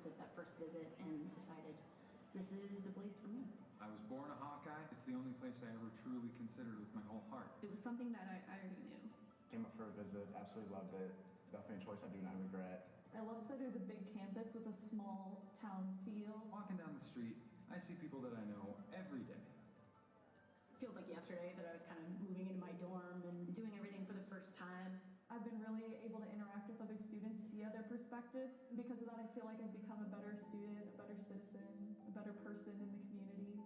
childhood, that first visit, and decided this is the place for me. I was born a Hawkeye. It's the only place I ever truly considered with my whole heart. It was something that I already knew. Came up for a visit, absolutely loved it. Definitely a choice I do not regret. I love that it was a big campus with a small town feel. Walking down the street, I see people that I know every day. It feels like yesterday that I was kind of moving into my dorm and doing everything for the first time. I've been really able to interact with other students, see other perspectives. Because of that, I feel like I've become a better student, a better citizen, a better person in the community.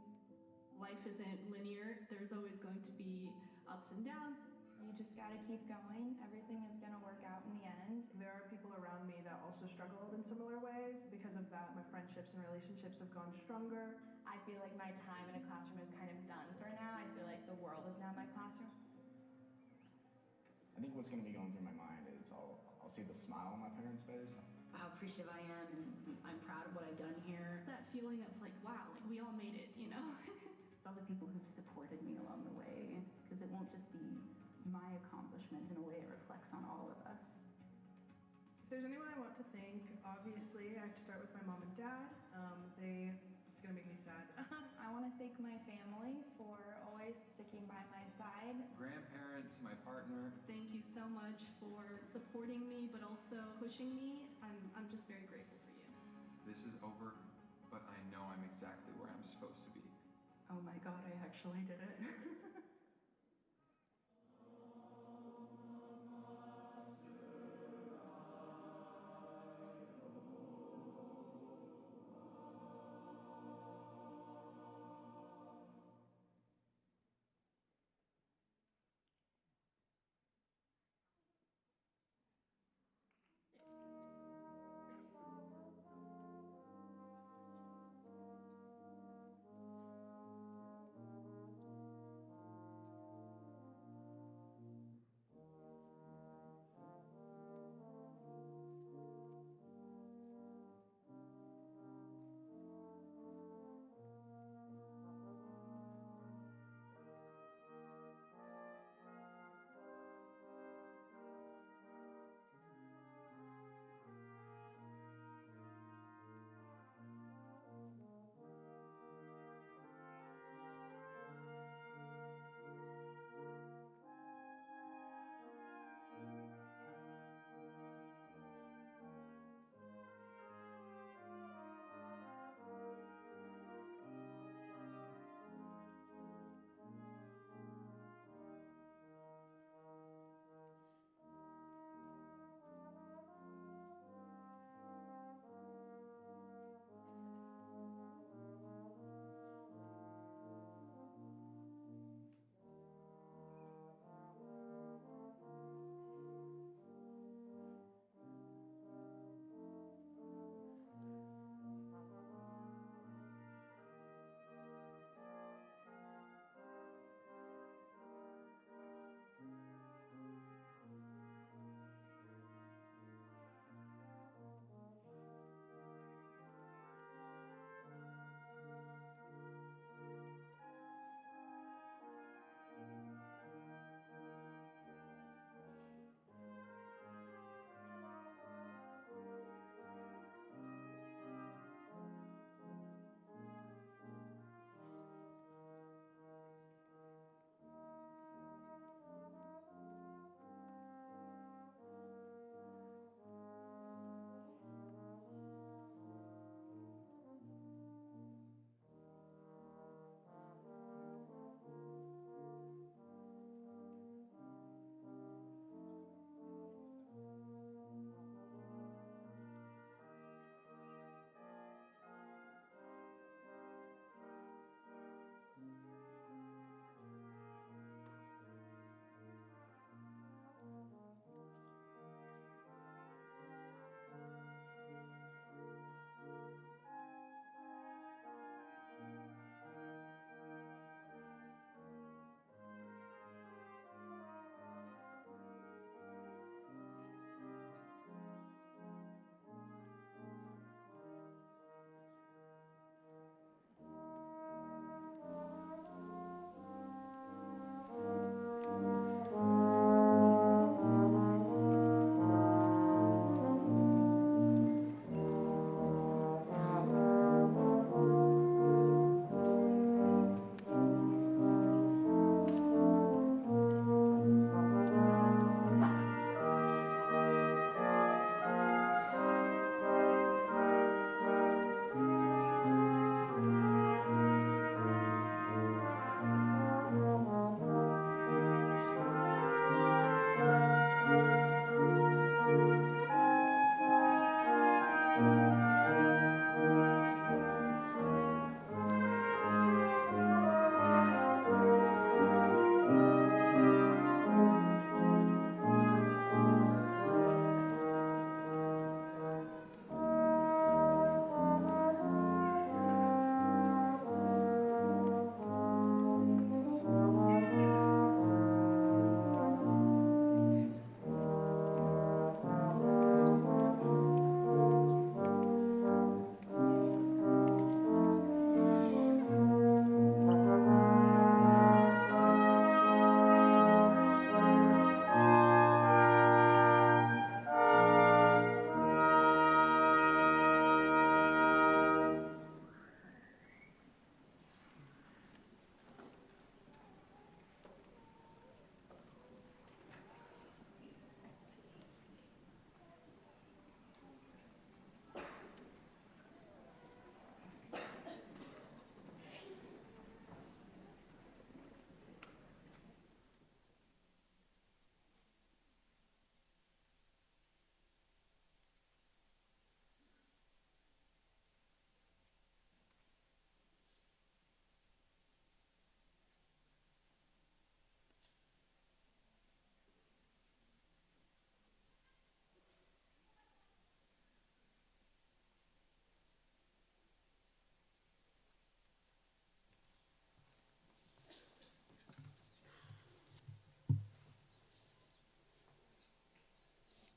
Life isn't linear. There's always going to be ups and downs. You just gotta keep going. Everything is gonna work out in the end. There are people around me that also struggled in similar ways. Because of that, my friendships and relationships have gone stronger. I feel like my time in a classroom is kind of done for now. I feel like the world is now my classroom. I think what's going to be going through my mind is I'll see the smile on my parents' face. How appreciative I am, and I'm proud of what I've done here. That feeling of like, wow, like we all made it, you know? All the people who've supported me along the way, because it won't just be my accomplishment. In a way, it reflects on all of us. If there's anyone I want to thank, obviously, I have to start with my mom and dad. It's gonna make me sad. I want to thank my family for always sticking by my side. Grandparents, my partner. Thank you so much for supporting me, but also pushing me. I'm just very grateful for you. This is over, but I know I'm exactly where I'm supposed to be. Oh my God, I actually did it.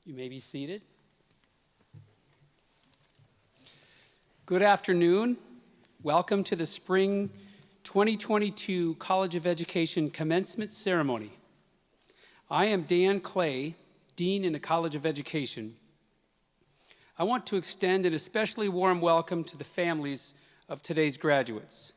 You may be seated. Good afternoon. Welcome to the Spring 2022 College of Education Commencement Ceremony. I am Dan Clay, Dean in the College of Education. I want to extend an especially warm welcome to the families of today's graduates.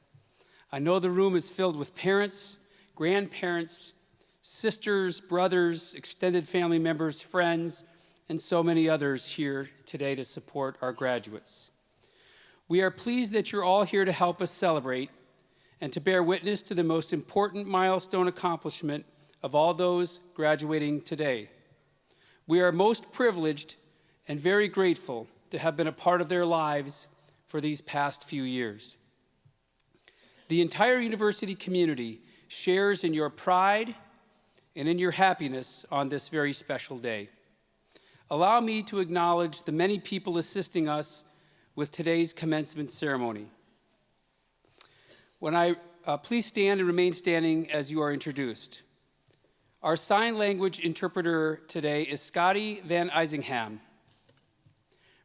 I know the room is filled with parents, grandparents, sisters, brothers, extended family members, friends, and so many others here today to support our graduates. We are pleased that you're all here to help us celebrate and to bear witness to the most important milestone accomplishment of all those graduating today. We are most privileged and very grateful to have been a part of their lives for these past few years. The entire university community shares in your pride and in your happiness on this very special day. Allow me to acknowledge the many people assisting us with today's commencement ceremony. Please stand and remain standing as you are introduced. Our sign language interpreter today is Scotty Van Eisingham.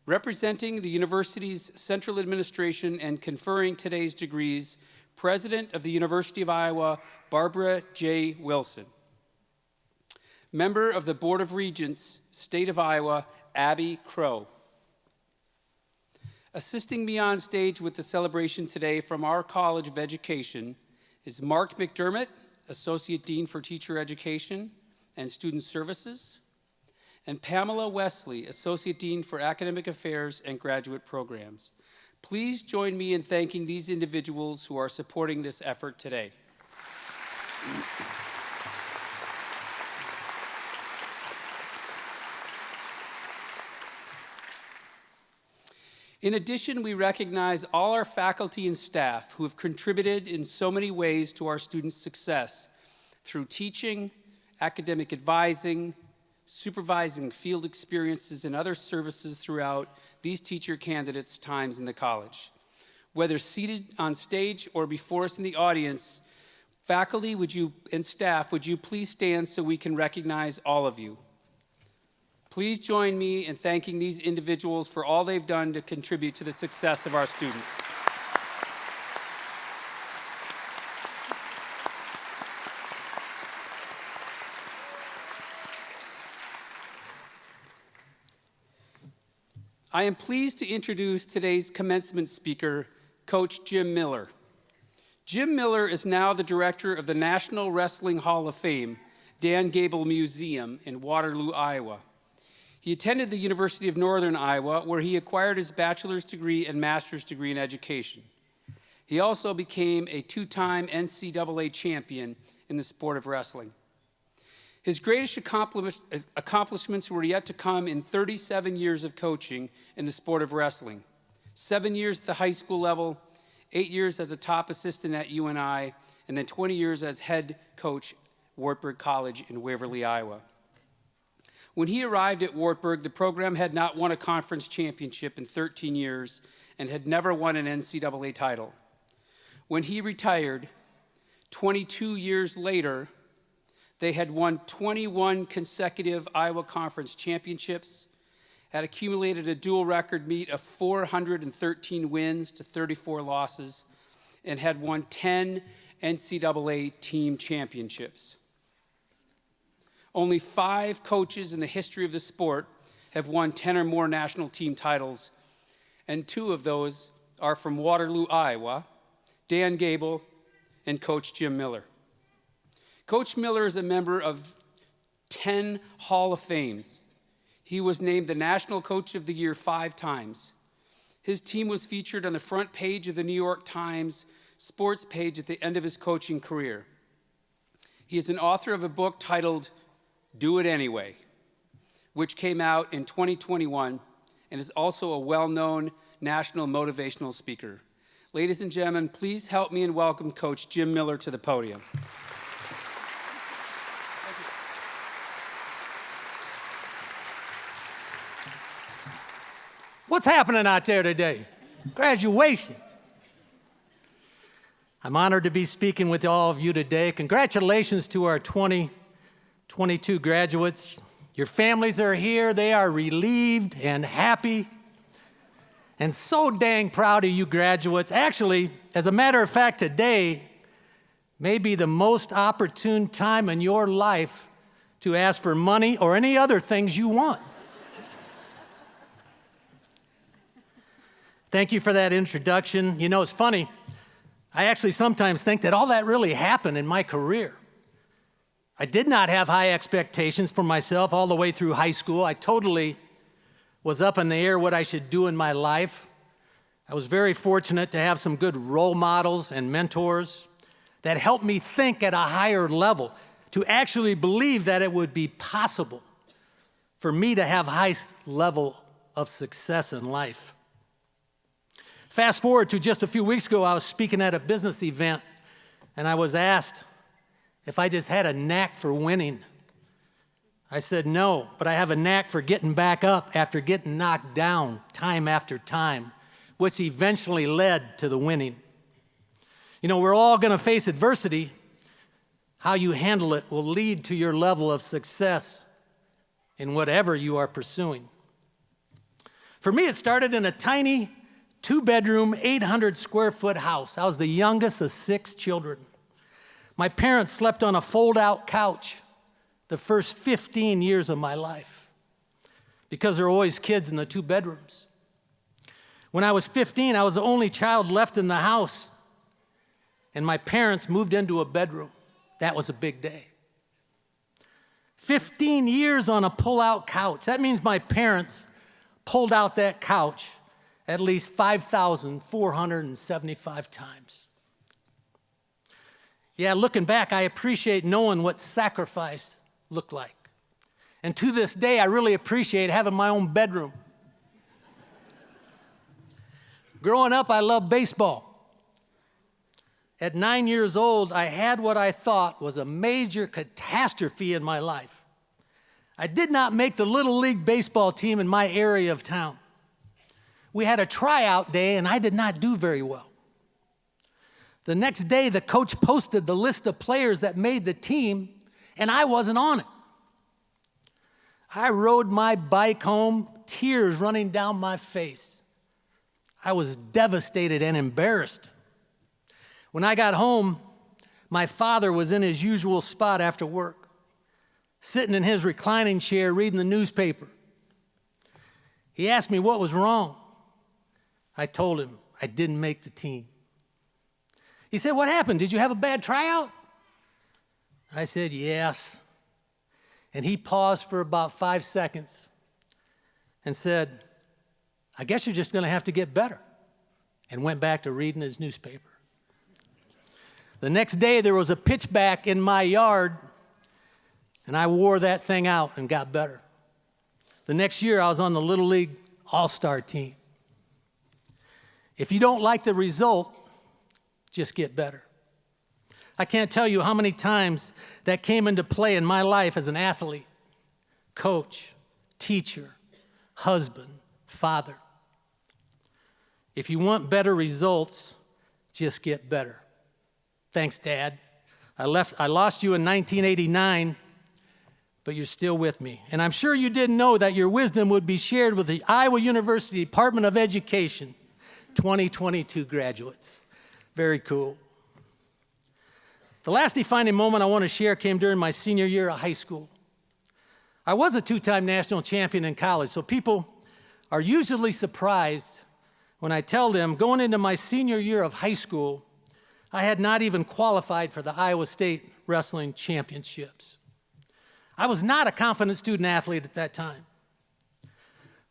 Representing the university's central administration and conferring today's degrees, President of the University of Iowa, Barbara J. Wilson. Member of the Board of Regents, State of Iowa, Abby Crow. Assisting me on stage with the celebration today from our College of Education is Mark McDermott, Associate Dean for Teacher Education and Student Services, and Pamela Wesley, Associate Dean for Academic Affairs and Graduate Programs. Please join me in thanking these individuals who are supporting this effort today. In addition, we recognize all our faculty and staff who have contributed in so many ways to our students' success through teaching, academic advising, supervising field experiences, and other services throughout these teacher candidates' times in the college. Whether seated on stage or before us in the audience, faculty and staff, would you please stand so we can recognize all of you? Please join me in thanking these individuals for all they've done to contribute to the success of our students. I am pleased to introduce today's commencement speaker, Coach Jim Miller. Jim Miller is now the director of the National Wrestling Hall of Fame, Dan Gable Museum in Waterloo, Iowa. He attended the University of Northern Iowa, where he acquired his bachelor's degree and master's degree in education. He also became a two-time NCAA champion in the sport of wrestling. His greatest accomplishments were yet to come in 37 years of coaching in the sport of wrestling. 7 years at the high school level, 8 years as a top assistant at UNI, and then 20 years as head coach Wartburg College in Waverly, Iowa. When he arrived at Wartburg, the program had not won a conference championship in 13 years and had never won an NCAA title. When he retired, 22 years later, they had won 21 consecutive Iowa Conference championships, had accumulated a dual record meet of 413 wins to 34 losses, and had won 10 NCAA team championships. Only 5 coaches in the history of the sport have won 10 or more national team titles, and 2 of those are from Waterloo, Iowa, Dan Gable and Coach Jim Miller. Coach Miller is a member of 10 Hall of Fames. He was named the National Coach of the Year 5 times. His team was featured on the front page of the New York Times sports page at the end of his coaching career. He is an author of a book titled Do It Anyway, which came out in 2021 and is also a well-known national motivational speaker. Ladies and gentlemen, please help me in welcome Coach Jim Miller to the podium. What's happening out there today? Graduation. I'm honored to be speaking with all of you today. Congratulations to our 2022 graduates. Your families are here. They are relieved and happy and so dang proud of you graduates. Actually, as a matter of fact, today may be the most opportune time in your life to ask for money or any other things you want. Thank you for that introduction. You know, it's funny. I actually sometimes think that all that really happened in my career. I did not have high expectations for myself all the way through high school. I totally was up in the air what I should do in my life. I was very fortunate to have some good role models and mentors that helped me think at a higher level, to actually believe that it would be possible for me to have high level of success in life. Fast forward to just a few weeks ago, I was speaking at a business event, and I was asked if I just had a knack for winning. I said no, but I have a knack for getting back up after getting knocked down time after time, which eventually led to the winning. You know, we're all going to face adversity. How you handle it will lead to your level of success in whatever you are pursuing. For me, it started in a tiny 2-bedroom, 800-square-foot house. I was the youngest of 6 children. My parents slept on a fold-out couch the first 15 years of my life because there were always kids in the 2 bedrooms. When I was 15, I was the only child left in the house, and my parents moved into a bedroom. That was a big day. 15 years on a pull-out couch. That means my parents pulled out that couch at least 5,475 times. Yeah, looking back, I appreciate knowing what sacrifice looked like. And to this day, I really appreciate having my own bedroom. Growing up, I loved baseball. At 9 years old, I had what I thought was a major catastrophe in my life. I did not make the Little League baseball team in my area of town. We had a tryout day, and I did not do very well. The next day, the coach posted the list of players that made the team, and I wasn't on it. I rode my bike home, tears running down my face. I was devastated and embarrassed. When I got home, my father was in his usual spot after work, sitting in his reclining chair reading the newspaper. He asked me what was wrong. I told him I didn't make the team. He said, "What happened? Did you have a bad tryout?" I said, "Yes." And he paused for about 5 seconds and said, "I guess you're just going to have to get better," and went back to reading his newspaper. The next day, there was a pitchback in my yard, and I wore that thing out and got better. The next year, I was on the Little League All-Star team. If you don't like the result, just get better. I can't tell you how many times that came into play in my life as an athlete, coach, teacher, husband, father. If you want better results, just get better. Thanks, Dad. I lost you in 1989, but you're still with me. And I'm sure you didn't know that your wisdom would be shared with the Iowa University Department of Education 2022 graduates. Very cool. The last defining moment I want to share came during my senior year of high school. I was a 2-time national champion in college, so people are usually surprised when I tell them going into my senior year of high school, I had not even qualified for the Iowa State Wrestling Championships. I was not a confident student athlete at that time.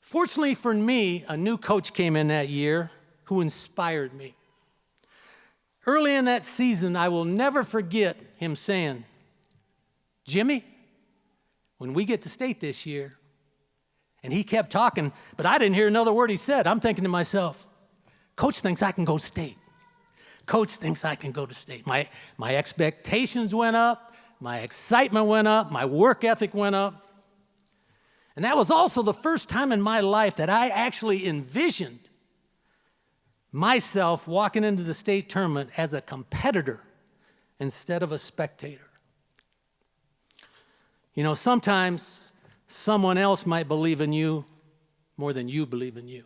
Fortunately for me, a new coach came in that year who inspired me. Early in that season, I will never forget him saying, "Jimmy, when we get to state this year," and he kept talking, but I didn't hear another word he said. I'm thinking to myself, Coach thinks I can go to state. Coach thinks I can go to state. My expectations went up, my excitement went up, my work ethic went up. And that was also the first time in my life that I actually envisioned myself walking into the state tournament as a competitor instead of a spectator. You know, sometimes someone else might believe in you more than you believe in you.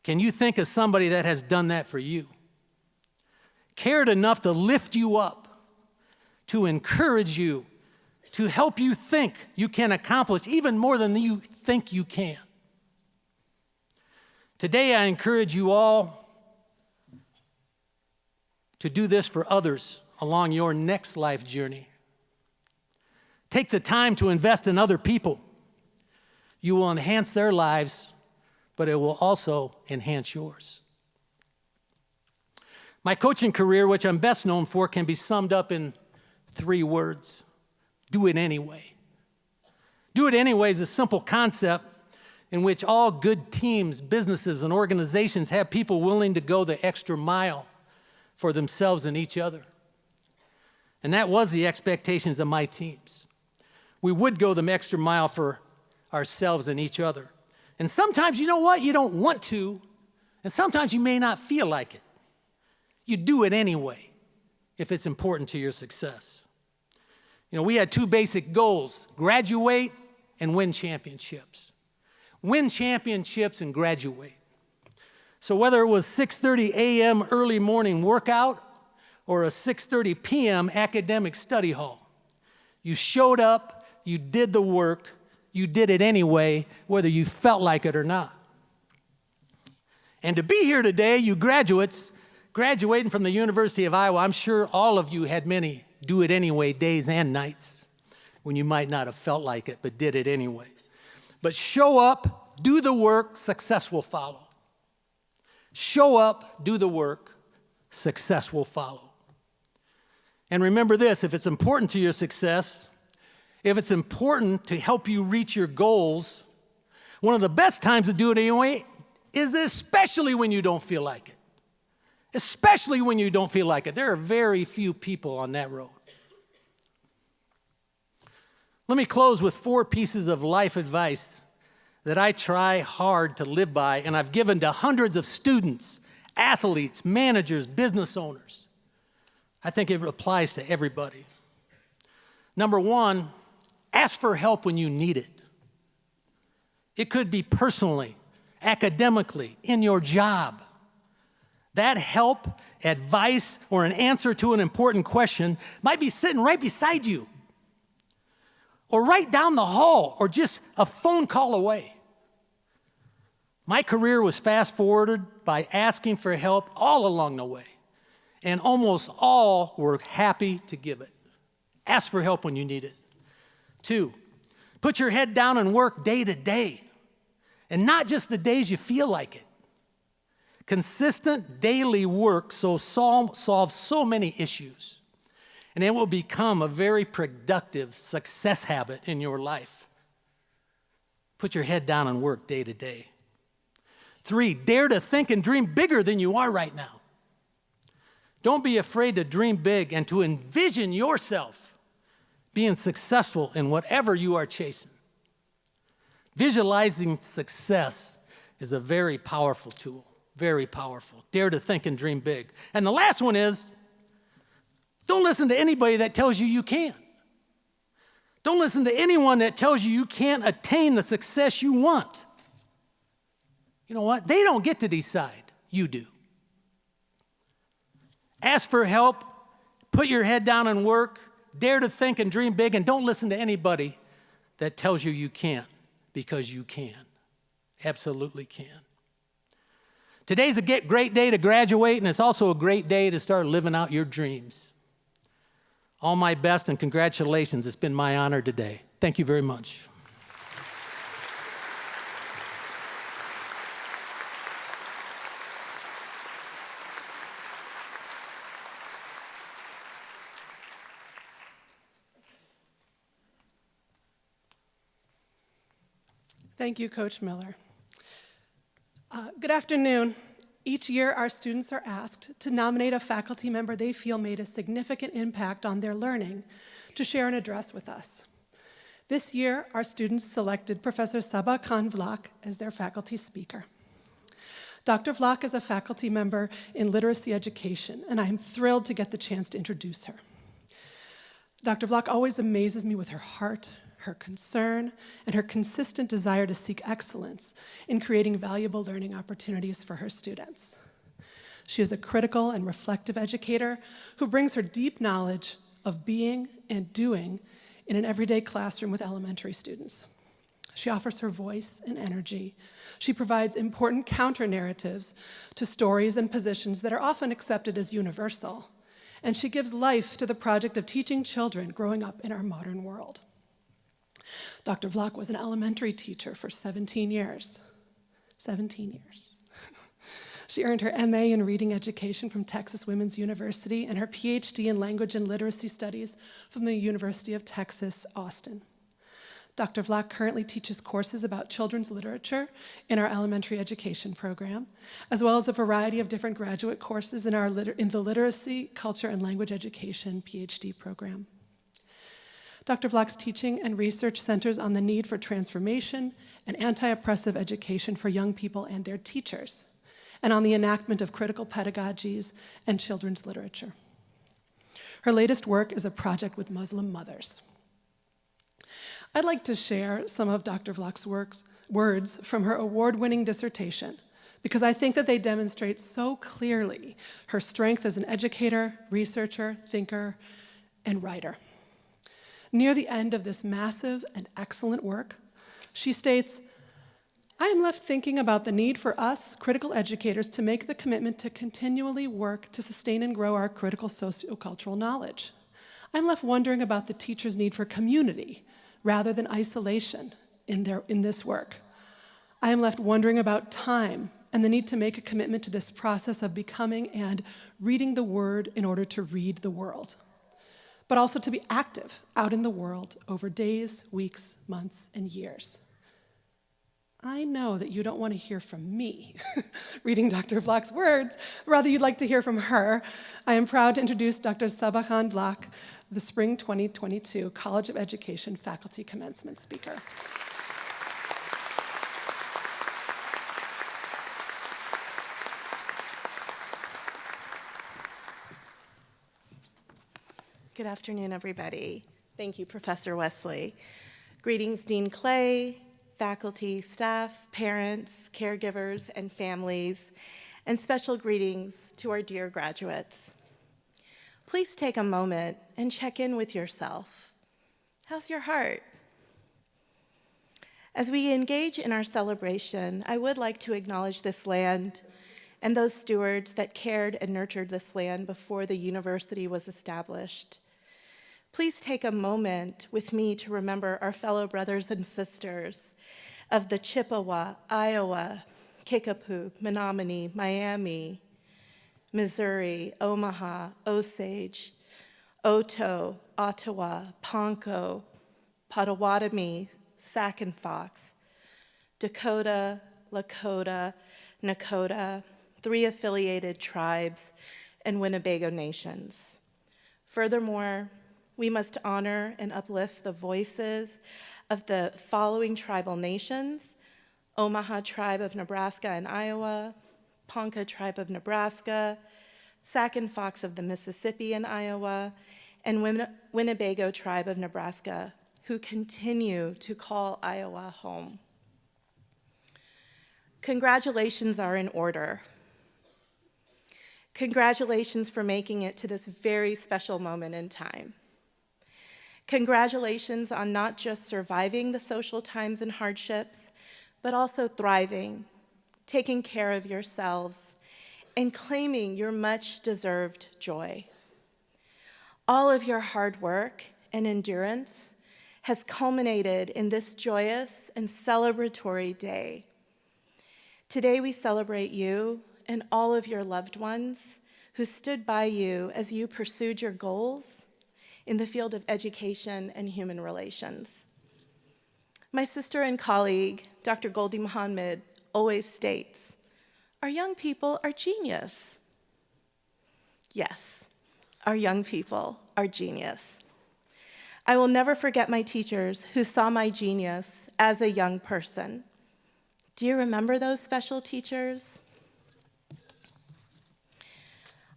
Can you think of somebody that has done that for you? Cared enough to lift you up, to encourage you, to help you think you can accomplish even more than you think you can. Today, I encourage you all to do this for others along your next life journey. Take the time to invest in other people. You will enhance their lives, but it will also enhance yours. My coaching career, which I'm best known for, can be summed up in 3 words. Do it anyway. Do it anyway is a simple concept in which all good teams, businesses, and organizations have people willing to go the extra mile for themselves and each other. And that was the expectations of my teams. We would go the extra mile for ourselves and each other. And sometimes, you know what? You don't want to, and sometimes you may not feel like it. You do it anyway if it's important to your success. You know, we had 2 basic goals: graduate and win championships. Win championships and graduate. So whether it was 6:30 a.m. early morning workout or a 6:30 p.m. academic study hall, you showed up, you did the work, you did it anyway, whether you felt like it or not. And to be here today, you graduates, graduating from the University of Iowa, I'm sure all of you had many do it anyway days and nights when you might not have felt like it, but did it anyway. But show up, do the work, success will follow. Show up, do the work, success will follow. And remember this, if it's important to your success, if it's important to help you reach your goals, one of the best times to do it anyway is especially when you don't feel like it. Especially when you don't feel like it. There are very few people on that road. Let me close with 4 pieces of life advice that I try hard to live by, and I've given to hundreds of students, athletes, managers, business owners. I think it applies to everybody. Number 1, ask for help when you need it. It could be personally, academically, in your job. That help, advice, or an answer to an important question might be sitting right beside you, or right down the hall, or just a phone call away. My career was fast-forwarded by asking for help all along the way, and almost all were happy to give it. Ask for help when you need it. 2, put your head down and work day to day, and not just the days you feel like it. Consistent daily work solves so many issues, and it will become a very productive success habit in your life. Put your head down and work day to day. 3, dare to think and dream bigger than you are right now. Don't be afraid to dream big and to envision yourself being successful in whatever you are chasing. Visualizing success is a very powerful tool. Very powerful. Dare to think and dream big. And the last one is, don't listen to anybody that tells you you can't. Don't listen to anyone that tells you you can't attain the success you want. You know what? They don't get to decide. You do. Ask for help. Put your head down and work. Dare to think and dream big. And don't listen to anybody that tells you you can't, because you can. Absolutely can. Today's a great day to graduate, and it's also a great day to start living out your dreams. All my best and congratulations. It's been my honor today. Thank you very much. Thank you, Coach Miller. Good afternoon. Each year, our students are asked to nominate a faculty member they feel made a significant impact on their learning to share an address with us. This year, our students selected Professor Saba Khan Vlach as their faculty speaker. Dr. Vlach is a faculty member in literacy education, and I am thrilled to get the chance to introduce her. Dr. Vlach always amazes me with her heart, her concern, and her consistent desire to seek excellence in creating valuable learning opportunities for her students. She is a critical and reflective educator who brings her deep knowledge of being and doing in an everyday classroom with elementary students. She offers her voice and energy. She provides important counter-narratives to stories and positions that are often accepted as universal. And she gives life to the project of teaching children growing up in our modern world. Dr. Vlock was an elementary teacher for 17 years. 17 years. She earned her MA in Reading Education from Texas Women's University and her PhD in Language and Literacy Studies from the University of Texas, Austin. Dr. Vlock currently teaches courses about children's literature in our elementary education program, as well as a variety of different graduate courses in the Literacy, Culture, and Language Education PhD program. Dr. Vlock's teaching and research centers on the need for transformation and anti-oppressive education for young people and their teachers, and on the enactment of critical pedagogies and children's literature. Her latest work is a project with Muslim mothers. I'd like to share some of Dr. Vlock's words from her award-winning dissertation, because I think that they demonstrate so clearly her strength as an educator, researcher, thinker, and writer. Near the end of this massive and excellent work, she states, "I am left thinking about the need for us, critical educators, to make the commitment to continually work to sustain and grow our critical sociocultural knowledge. I'm left wondering about the teacher's need for community rather than isolation in this work. I am left wondering about time and the need to make a commitment to this process of becoming and reading the word in order to read the world, but also to be active out in the world over days, weeks, months, and years." I know that you don't want to hear from me reading Dr. Vlock's words, rather you'd like to hear from her. I am proud to introduce Dr. Sabahan Vlock, the Spring 2022 College of Education Faculty Commencement Speaker. Good afternoon, everybody. Thank you, Professor Wesley. Greetings, Dean Clay, faculty, staff, parents, caregivers, and families, and special greetings to our dear graduates. Please take a moment and check in with yourself. How's your heart? As we engage in our celebration, I would like to acknowledge this land and those stewards that cared and nurtured this land before the university was established. Please take a moment with me to remember our fellow brothers and sisters of the Chippewa, Iowa, Kickapoo, Menominee, Miami, Missouri, Omaha, Osage, Otoe, Ottawa, Ponco, Potawatomi, Sac and Fox, Dakota, Lakota, Nakota, 3 affiliated tribes, and Winnebago nations. Furthermore, we must honor and uplift the voices of the following tribal nations: Omaha Tribe of Nebraska and Iowa, Ponca Tribe of Nebraska, Sac and Fox of the Mississippi and Iowa, and Winnebago Tribe of Nebraska, who continue to call Iowa home. Congratulations are in order. Congratulations for making it to this very special moment in time. Congratulations on not just surviving the social times and hardships, but also thriving, taking care of yourselves, and claiming your much-deserved joy. All of your hard work and endurance has culminated in this joyous and celebratory day. Today we celebrate you and all of your loved ones who stood by you as you pursued your goals in the field of education and human relations. My sister and colleague, Dr. Goldie Muhammad, always states, "Our young people are genius." Yes, our young people are genius. I will never forget my teachers who saw my genius as a young person. Do you remember those special teachers?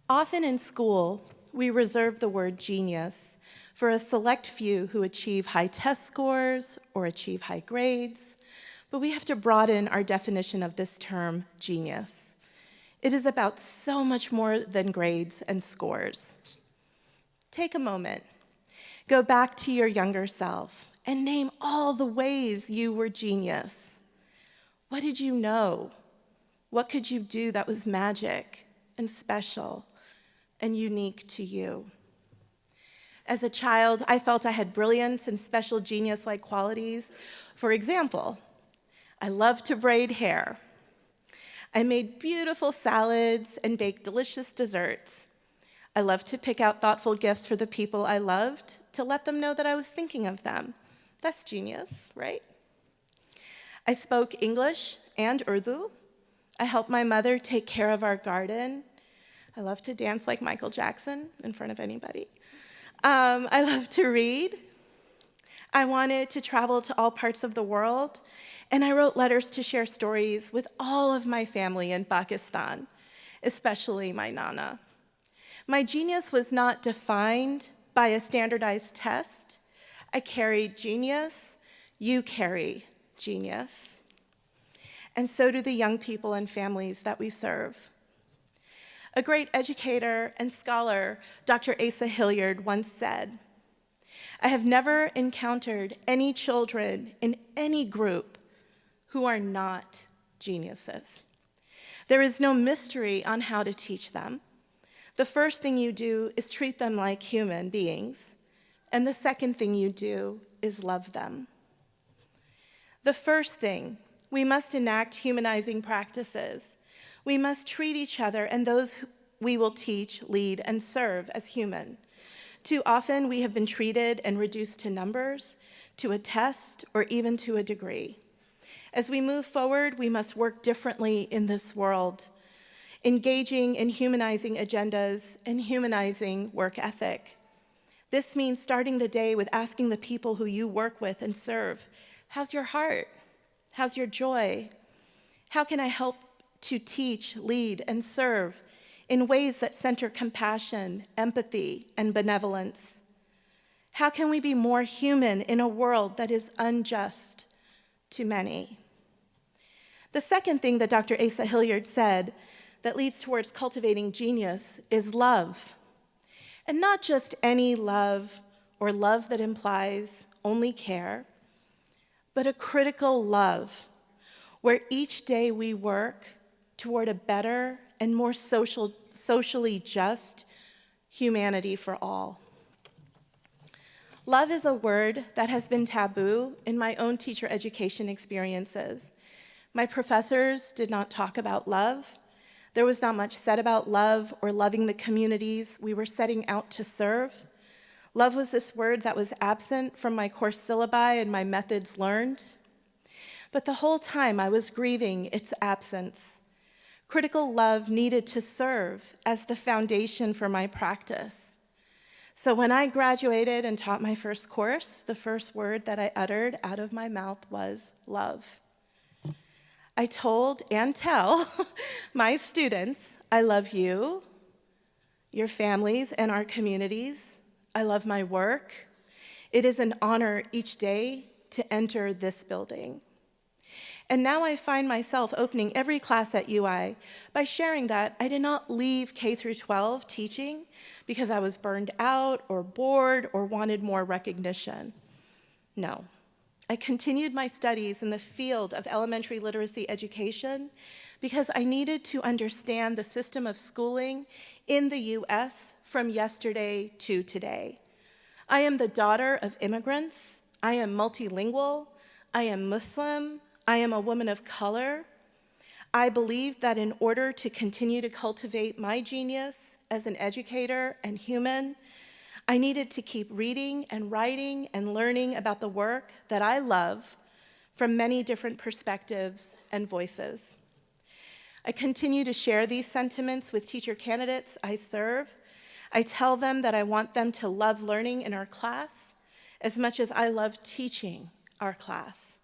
Often in school, we reserve the word genius for a select few who achieve high test scores or achieve high grades, but we have to broaden our definition of this term, genius. It is about so much more than grades and scores. Take a moment, go back to your younger self, and name all the ways you were genius. What did you know? What could you do that was magic and special and unique to you? As a child, I felt I had brilliance and special genius-like qualities. For example, I loved to braid hair. I made beautiful salads and baked delicious desserts. I loved to pick out thoughtful gifts for the people I loved to let them know that I was thinking of them. That's genius, right? I spoke English and Urdu. I helped my mother take care of our garden. I love to dance like Michael Jackson in front of anybody. I love to read. I wanted to travel to all parts of the world, and I wrote letters to share stories with all of my family in Pakistan, especially my Nana. My genius was not defined by a standardized test. I carried genius. You carry genius. And so do the young people and families that we serve. A great educator and scholar, Dr. Asa Hilliard, once said, "I have never encountered any children in any group who are not geniuses. There is no mystery on how to teach them. The first thing you do is treat them like human beings, and the second thing you do is love them." The first thing, we must enact humanizing practices. We must treat each other and those we will teach, lead, and serve as human. Too often, we have been treated and reduced to numbers, to a test, or even to a degree. As we move forward, we must work differently in this world, engaging in humanizing agendas and humanizing work ethic. This means starting the day with asking the people who you work with and serve, how's your heart? How's your joy? How can I help to teach, lead, and serve in ways that center compassion, empathy, and benevolence? How can we be more human in a world that is unjust to many? The second thing that Dr. Asa Hilliard said that leads towards cultivating genius is love. And not just any love or love that implies only care, but a critical love where each day we work toward a better and more socially just humanity for all. Love is a word that has been taboo in my own teacher education experiences. My professors did not talk about love. There was not much said about love or loving the communities we were setting out to serve. Love was this word that was absent from my course syllabi and my methods learned. But the whole time I was grieving its absence. Critical love needed to serve as the foundation for my practice. So when I graduated and taught my first course, the first word that I uttered out of my mouth was love. I told and tell my students, I love you, your families, and our communities. I love my work. It is an honor each day to enter this building. And now I find myself opening every class at UI by sharing that I did not leave K through 12 teaching because I was burned out or bored or wanted more recognition. No. I continued my studies in the field of elementary literacy education because I needed to understand the system of schooling in the US from yesterday to today. I am the daughter of immigrants. I am multilingual. I am Muslim. I am a woman of color. I believe that in order to continue to cultivate my genius as an educator and human, I needed to keep reading and writing and learning about the work that I love from many different perspectives and voices. I continue to share these sentiments with teacher candidates I serve. I tell them that I want them to love learning in our class as much as I love teaching our class.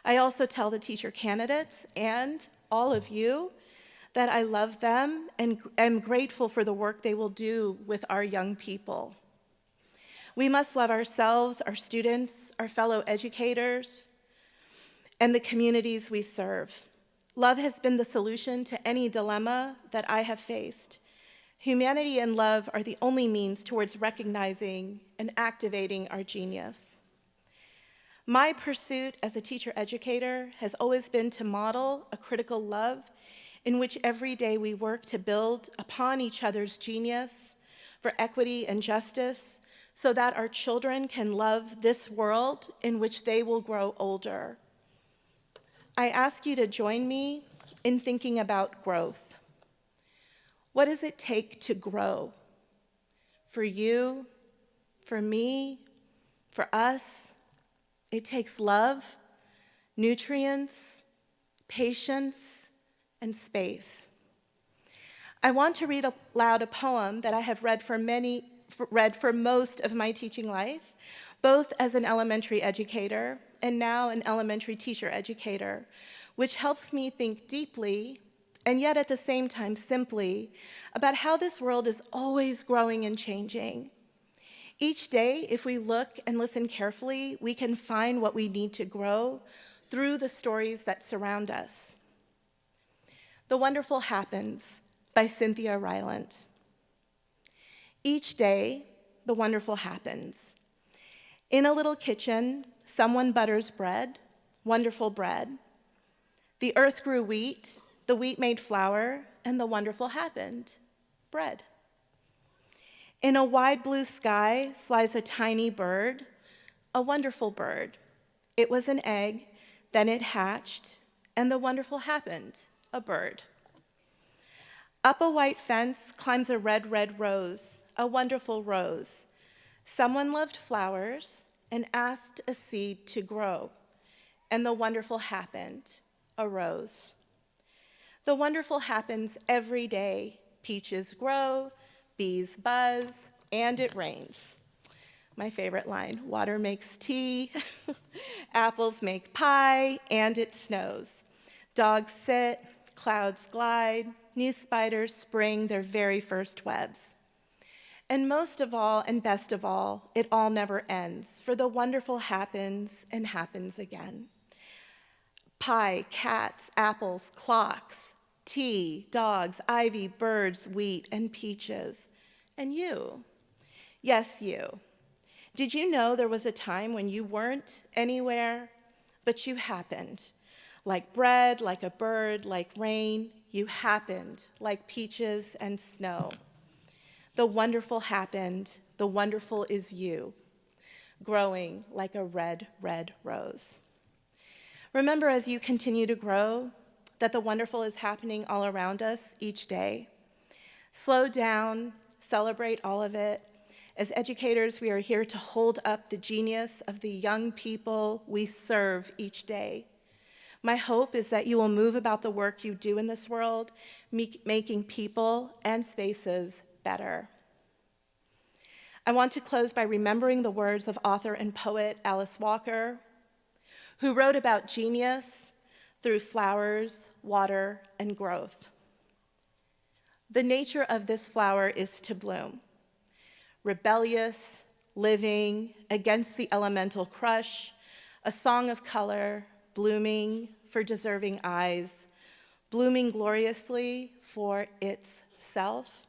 I also tell the teacher candidates and all of you that I love them and am grateful for the work they will do with our young people. We must love ourselves, our students, our fellow educators, and the communities we serve. Love has been the solution to any dilemma that I have faced. Humanity and love are the only means towards recognizing and activating our genius. My pursuit as a teacher-educator has always been to model a critical love in which every day we work to build upon each other's genius for equity and justice so that our children can love this world in which they will grow older. I ask you to join me in thinking about growth. What does it take to grow? For you, for me, for us, it takes love, nutrients, patience, and space. I want to read aloud a poem that I have read for most of my teaching life, both as an elementary educator and now an elementary teacher educator, which helps me think deeply and yet at the same time simply about how this world is always growing and changing. Each day, if we look and listen carefully, we can find what we need to grow through the stories that surround us. The Wonderful Happens by Cynthia Rylant. Each day, the wonderful happens. In a little kitchen, someone butters bread, wonderful bread. The earth grew wheat, the wheat made flour, and the wonderful happened, bread. In a wide blue sky flies a tiny bird, a wonderful bird. It was an egg, then it hatched, and the wonderful happened, a bird. Up a white fence climbs a red, red rose, a wonderful rose. Someone loved flowers and asked a seed to grow, and the wonderful happened, a rose. The wonderful happens every day. Peaches grow, bees buzz, and it rains. My favorite line, water makes tea, apples make pie, and it snows. Dogs sit, clouds glide, new spiders spring their very first webs. And most of all, and best of all, it all never ends, for the wonderful happens and happens again. Pie, cats, apples, clocks, tea, dogs, ivy, birds, wheat, and peaches. And you, yes, you. Did you know there was a time when you weren't anywhere, but you happened? Like bread, like a bird, like rain, you happened, like peaches and snow. The wonderful happened, the wonderful is you, growing like a red, red rose. Remember as you continue to grow that the wonderful is happening all around us each day. Slow down, celebrate all of it. As educators, we are here to hold up the genius of the young people we serve each day. My hope is that you will move about the work you do in this world, making people and spaces better. I want to close by remembering the words of author and poet Alice Walker, who wrote about genius through flowers, water, and growth. The nature of this flower is to bloom, rebellious, living, against the elemental crush, a song of color, blooming for deserving eyes, blooming gloriously for itself,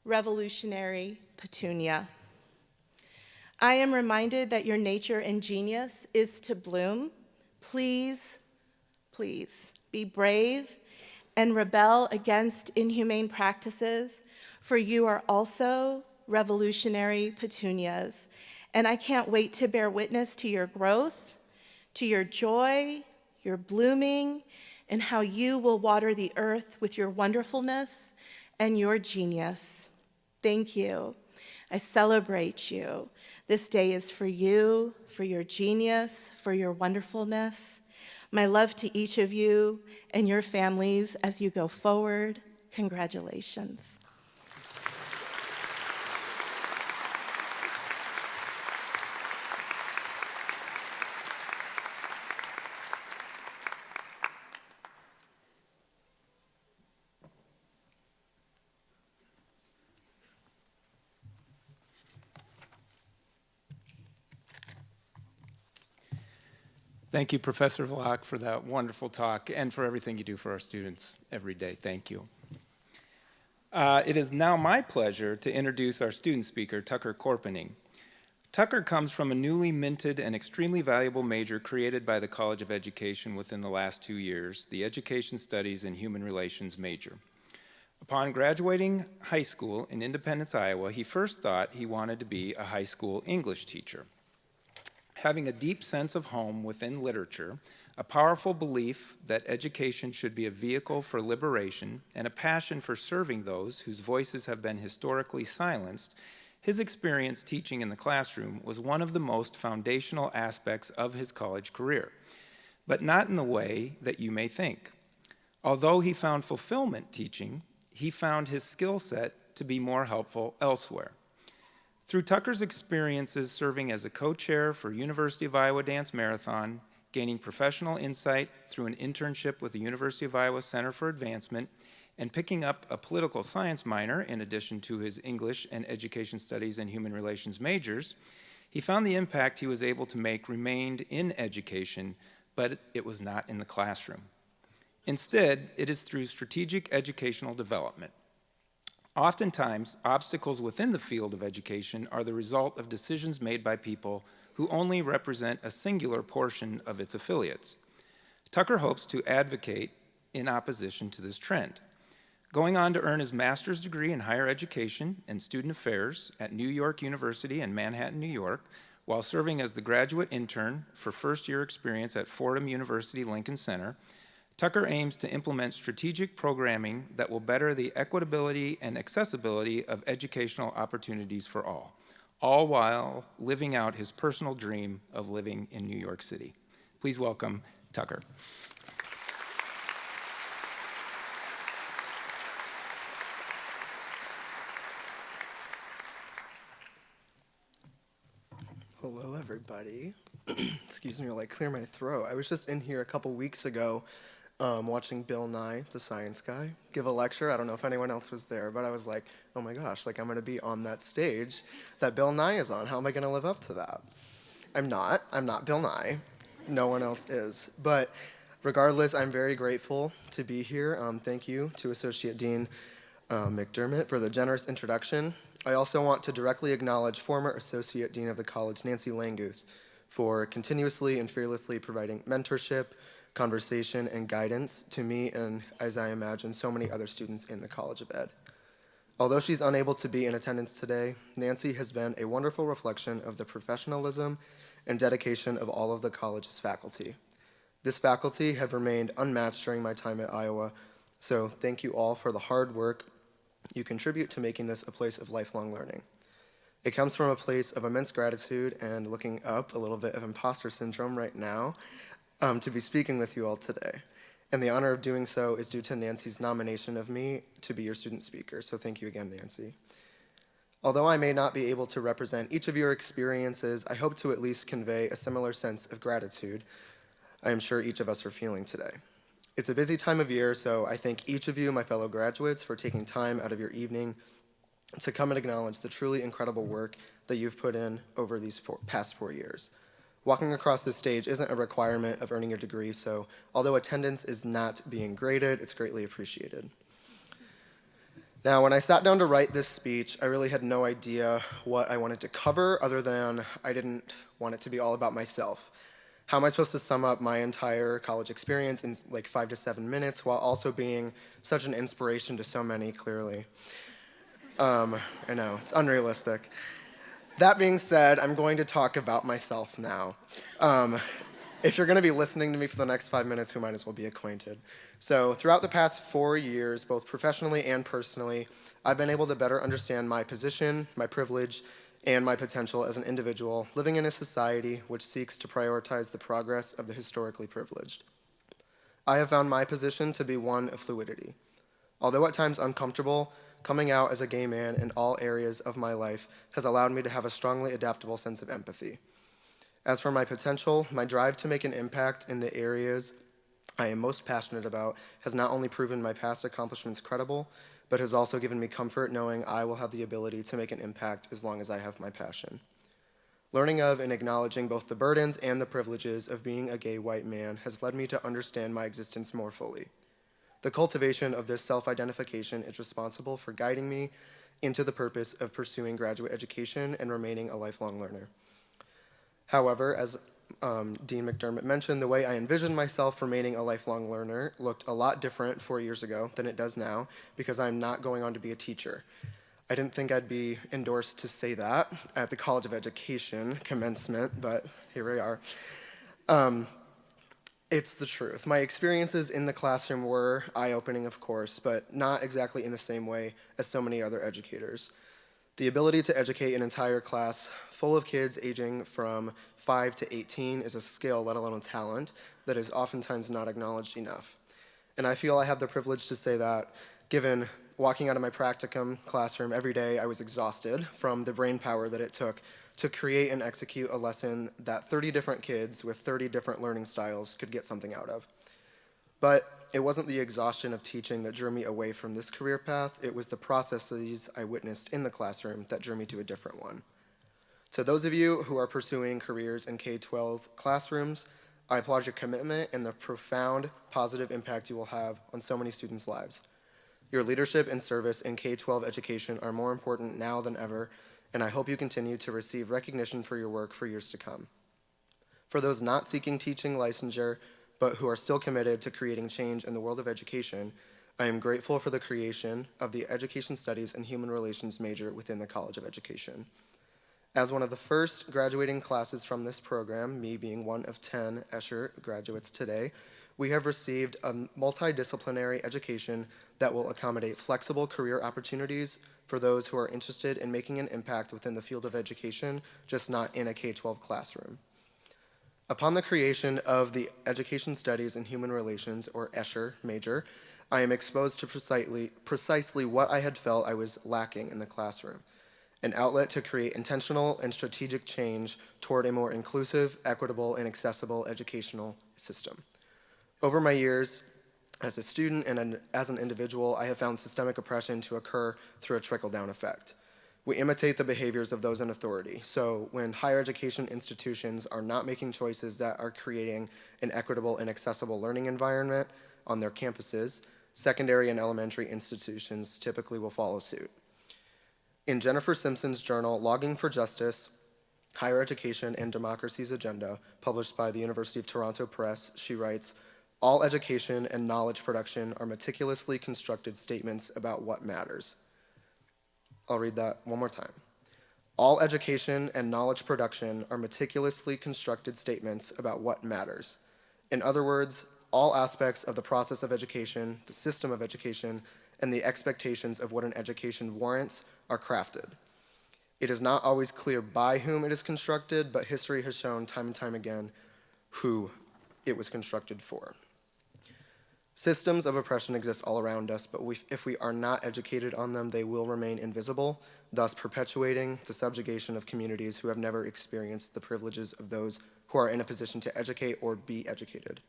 revolutionary petunia. I am reminded that your nature and genius is to bloom. Please, please be brave and rebel against inhumane practices, for you are also revolutionary petunias. And I can't wait to bear witness to your growth, to your joy, your blooming, and how you will water the earth with your wonderfulness and your genius. Thank you. I celebrate you. This day is for you, for your genius, for your wonderfulness. My love to each of you and your families as you go forward. Congratulations. Thank you, Professor Vlach, for that wonderful talk and for everything you do for our students every day. Thank you. It is now my pleasure to introduce our student speaker, Tucker Korpening. Tucker comes from a newly minted and extremely valuable major created by the College of Education within the last 2 years, the Education Studies and Human Relations major. Upon graduating high school in Independence, Iowa, he first thought he wanted to be a high school English teacher. Having a deep sense of home within literature, a powerful belief that education should be a vehicle for liberation, and a passion for serving those whose voices have been historically silenced, his experience teaching in the classroom was one of the most foundational aspects of his college career, but not in the way that you may think. Although he found fulfillment teaching, he found his skill set to be more helpful elsewhere. Through Tucker's experiences serving as a co-chair for University of Iowa Dance Marathon, gaining professional insight through an internship with the University of Iowa Center for Advancement, and picking up a political science minor in addition to his English and Education Studies and Human Relations majors, he found the impact he was able to make remained in education, but it was not in the classroom. Instead, it is through strategic educational development. Oftentimes, obstacles within the field of education are the result of decisions made by people who only represent a singular portion of its affiliates. Tucker hopes to advocate in opposition to this trend. Going on to earn his master's degree in higher education and student affairs at New York University in Manhattan, New York, while serving as the graduate intern for first-year experience at Fordham University Lincoln Center, Tucker aims to implement strategic programming that will better the equitability and accessibility of educational opportunities for all while living out his personal dream of living in New York City. Please welcome Tucker. Hello, everybody. Excuse me, like clear my throat. I was just in here a couple weeks ago watching Bill Nye, the science guy, give a lecture. I don't know if anyone else was there, but I was like, oh my gosh, like I'm going to be on that stage that Bill Nye is on. How am I going to live up to that? I'm not Bill Nye. No one else is. But regardless, I'm very grateful to be here. Thank you to Associate Dean McDermott for the generous introduction. I also want to directly acknowledge former Associate Dean of the College, Nancy Languth, for continuously and fearlessly providing mentorship, conversation, and guidance to me and, as I imagine, so many other students in the College of Ed. Although she's unable to be in attendance today, Nancy has been a wonderful reflection of the professionalism and dedication of all of the college's faculty. This faculty have remained unmatched during my time at Iowa, so thank you all for the hard work you contribute to making this a place of lifelong learning. It comes from a place of immense gratitude and looking up, a little bit of imposter syndrome right now, to be speaking with you all today. And the honor of doing so is due to Nancy's nomination of me to be your student speaker, so thank you again, Nancy. Although I may not be able to represent each of your experiences, I hope to at least convey a similar sense of gratitude I am sure each of us are feeling today. It's a busy time of year, so I thank each of you, my fellow graduates, for taking time out of your evening to come and acknowledge the truly incredible work that you've put in over these past 4 years. Walking across this stage isn't a requirement of earning your degree, so although attendance is not being graded, it's greatly appreciated. Now, when I sat down to write this speech, I really had no idea what I wanted to cover other than I didn't want it to be all about myself. How am I supposed to sum up my entire college experience in like 5 to 7 minutes while also being such an inspiration to so many, clearly? I know, it's unrealistic. That being said, I'm going to talk about myself now. If you're going to be listening to me for the next 5 minutes, we might as well be acquainted. So throughout the past 4 years, both professionally and personally, I've been able to better understand my position, my privilege, and my potential as an individual living in a society which seeks to prioritize the progress of the historically privileged. I have found my position to be one of fluidity. Although at times uncomfortable, coming out as a gay man in all areas of my life has allowed me to have a strongly adaptable sense of empathy. As for my potential, my drive to make an impact in the areas I am most passionate about has not only proven my past accomplishments credible, but has also given me comfort knowing I will have the ability to make an impact as long as I have my passion. Learning of and acknowledging both the burdens and the privileges of being a gay white man has led me to understand my existence more fully. The cultivation of this self-identification is responsible for guiding me into the purpose of pursuing graduate education and remaining a lifelong learner. However, as Dean McDermott mentioned, the way I envisioned myself remaining a lifelong learner looked a lot different 4 years ago than it does now, because I'm not going on to be a teacher. I didn't think I'd be endorsed to say that at the College of Education commencement, but here we are. It's the truth. My experiences in the classroom were eye-opening, of course, but not exactly in the same way as so many other educators. The ability to educate an entire class full of kids aging from 5 to 18 is a skill, let alone a talent, that is oftentimes not acknowledged enough. And I feel I have the privilege to say that, given walking out of my practicum classroom every day, I was exhausted from the brain power that it took to create and execute a lesson that 30 different kids with 30 different learning styles could get something out of. But it wasn't the exhaustion of teaching that drew me away from this career path. It was the processes I witnessed in the classroom that drew me to a different one. To those of you who are pursuing careers in K-12 classrooms, I applaud your commitment and the profound positive impact you will have on so many students' lives. Your leadership and service in K-12 education are more important now than ever, and I hope you continue to receive recognition for your work for years to come. For those not seeking teaching licensure, but who are still committed to creating change in the world of education, I am grateful for the creation of the Education Studies and Human Relations major within the College of Education. As one of the first graduating classes from this program, me being one of 10 Escher graduates today, we have received a multidisciplinary education that will accommodate flexible career opportunities for those who are interested in making an impact within the field of education, just not in a K-12 classroom. Upon the creation of the Education Studies and Human Relations, or Escher major, I am exposed to precisely what I had felt I was lacking in the classroom: an outlet to create intentional and strategic change toward a more inclusive, equitable, and accessible educational system. Over my years as a student and as an individual, I have found systemic oppression to occur through a trickle-down effect. We imitate the behaviors of those in authority. So when higher education institutions are not making choices that are creating an equitable and accessible learning environment on their campuses, secondary and elementary institutions typically will follow suit. In Jennifer Simpson's journal, Logging for Justice, Higher Education and Democracy's Agenda, published by the University of Toronto Press, she writes, "All education and knowledge production are meticulously constructed statements about what matters." I'll read that one more time. "All education and knowledge production are meticulously constructed statements about what matters." In other words, all aspects of the process of education, the system of education, and the expectations of what an education warrants are crafted. It is not always clear by whom it is constructed, but history has shown time and time again who it was constructed for. Systems of oppression exist all around us, but if we are not educated on them, they will remain invisible, thus perpetuating the subjugation of communities who have never experienced the privileges of those who are in a position to educate or be educated.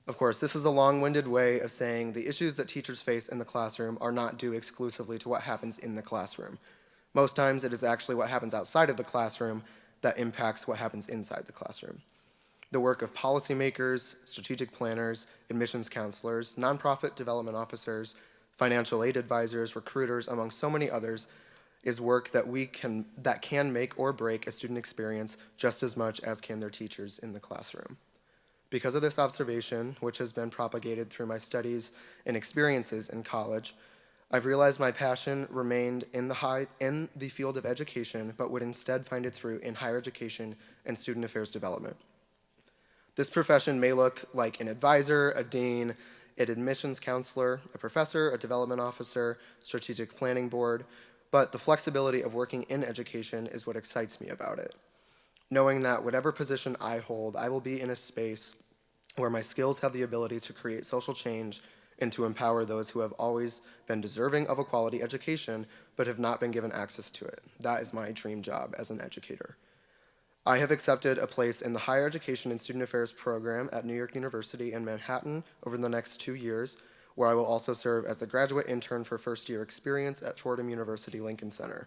Of course, this is a long-winded way of saying the issues that teachers face in the classroom are not due exclusively to what happens in the classroom. Most times, it is actually what happens outside of the classroom that impacts what happens inside the classroom. The work of policymakers, strategic planners, admissions counselors, nonprofit development officers, financial aid advisors, recruiters, among so many others, is work that can make or break a student experience just as much as can their teachers in the classroom. Because of this observation, which has been propagated through my studies and experiences in college, I've realized my passion remained in the field of education, but would instead find its root in higher education and student affairs development. This profession may look like an advisor, a dean, an admissions counselor, a professor, a development officer, strategic planning board, but the flexibility of working in education is what excites me about it. Knowing that whatever position I hold, I will be in a space where my skills have the ability to create social change and to empower those who have always been deserving of a quality education but have not been given access to it. That is my dream job as an educator. I have accepted a place in the Higher Education and Student Affairs program at New York University in Manhattan over the next 2 years, where I will also serve as the graduate intern for first-year experience at Fordham University Lincoln Center.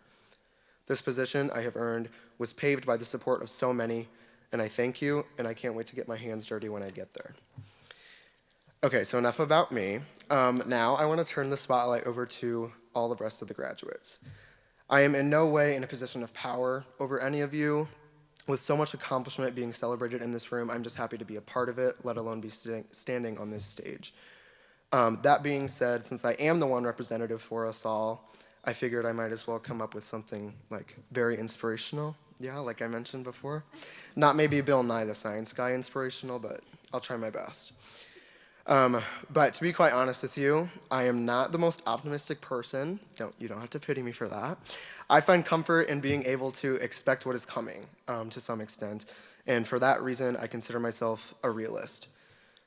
This position I have earned was paved by the support of so many, and I thank you, and I can't wait to get my hands dirty when I get there. Okay, so enough about me. Now I want to turn the spotlight over to all the rest of the graduates. I am in no way in a position of power over any of you. With so much accomplishment being celebrated in this room, I'm just happy to be a part of it, let alone be standing on this stage. That being said, since I am the one representative for us all, I figured I might as well come up with something like very inspirational. Yeah, like I mentioned before. Not maybe Bill Nye the Science Guy inspirational, but I'll try my best. But to be quite honest with you, I am not the most optimistic person. You don't have to pity me for that. I find comfort in being able to expect what is coming to some extent. And for that reason, I consider myself a realist.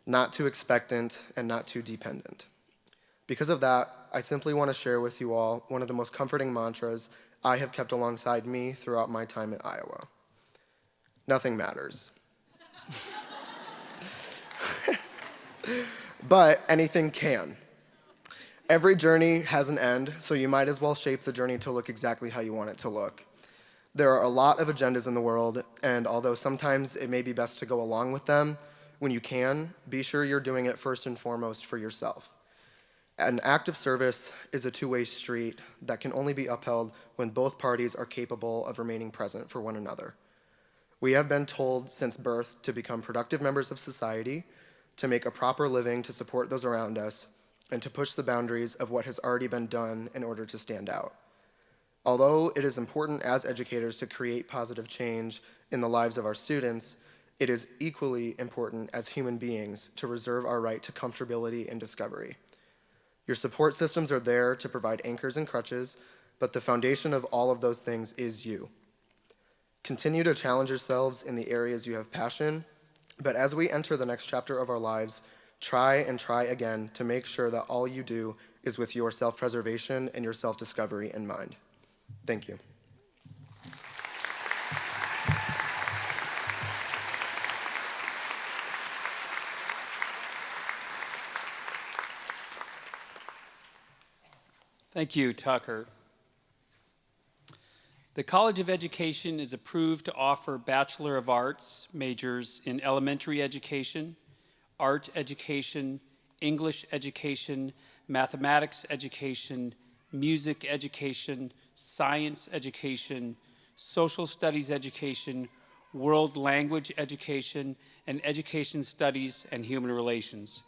Not too expectant and not too dependent. Because of that, I simply want to share with you all one of the most comforting mantras I have kept alongside me throughout my time at Iowa. Nothing matters. But anything can. Every journey has an end, so you might as well shape the journey to look exactly how you want it to look. There are a lot of agendas in the world, and although sometimes it may be best to go along with them, when you can, be sure you're doing it first and foremost for yourself. An act of service is a two-way street that can only be upheld when both parties are capable of remaining present for one another. We have been told since birth to become productive members of society, to make a proper living to support those around us, and to push the boundaries of what has already been done in order to stand out. Although it is important as educators to create positive change in the lives of our students, it is equally important as human beings to reserve our right to comfortability and discovery. Your support systems are there to provide anchors and crutches, but the foundation of all of those things is you. Continue to challenge yourselves in the areas you have passion, but as we enter the next chapter of our lives, try and try again to make sure that all you do is with your self-preservation and your self-discovery in mind. Thank you. Thank you, Tucker. The College of Education is approved to offer Bachelor of Arts majors in elementary education, art education, English education, mathematics education, music education, science education, social studies education, world language education, and education studies and human relations.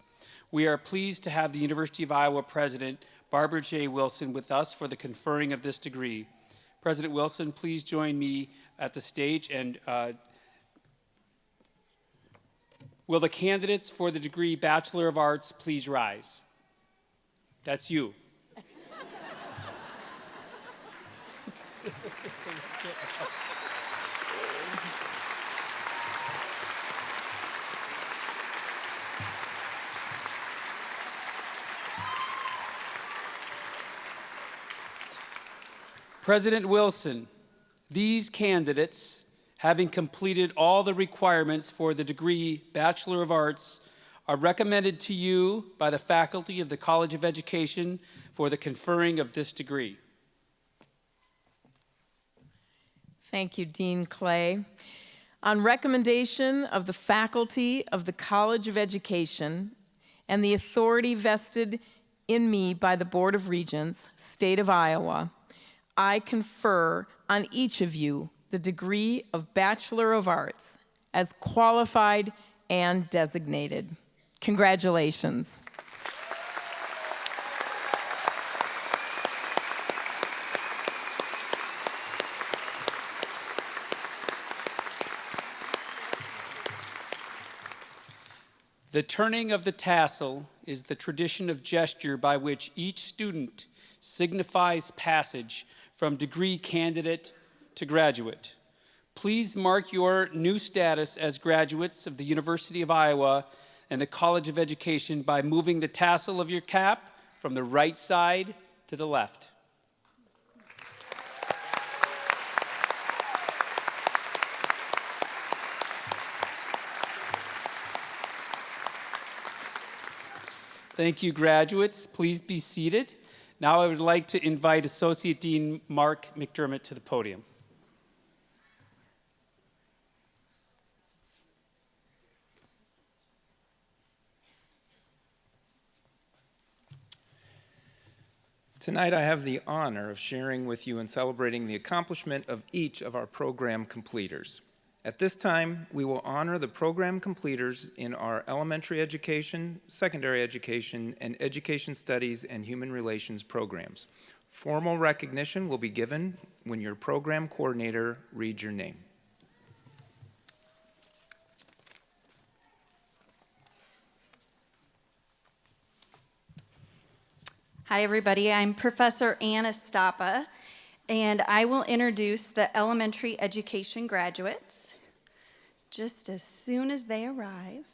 We are pleased to have the University of Iowa President Barbara J. Wilson with us for the conferring of this degree. President Wilson, please join me at the stage, and will the candidates for the degree Bachelor of Arts please rise? That's you. President Wilson, these candidates, having completed all the requirements for the degree Bachelor of Arts, are recommended to you by the faculty of the College of Education for the conferring of this degree. Thank you, Dean Clay. On recommendation of the faculty of the College of Education and the authority vested in me by the Board of Regents, State of Iowa, I confer on each of you the degree of Bachelor of Arts as qualified and designated. Congratulations. The turning of the tassel is the tradition of gesture by which each student signifies passage from degree candidate to graduate. Please mark your new status as graduates of the University of Iowa and the College of Education by moving the tassel of your cap from the right side to the left. Thank you, graduates. Please be seated. Now I would like to invite Associate Dean Mark McDermott to the podium. Tonight I have the honor of sharing with you and celebrating the accomplishment of each of our program completers. At this time, we will honor the program completers in our elementary education, secondary education, and education studies and human relations programs. Formal recognition will be given when your program coordinator reads your name. Hi, everybody. I'm Professor Ann Estapa, and I will introduce the elementary education graduates just as soon as they arrive.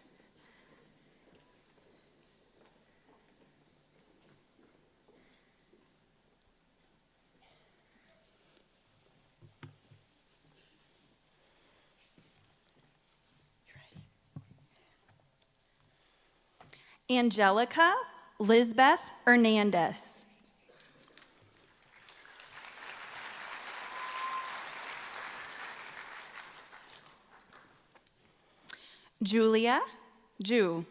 Angelica Lizbeth Hernandez. Julia Ju.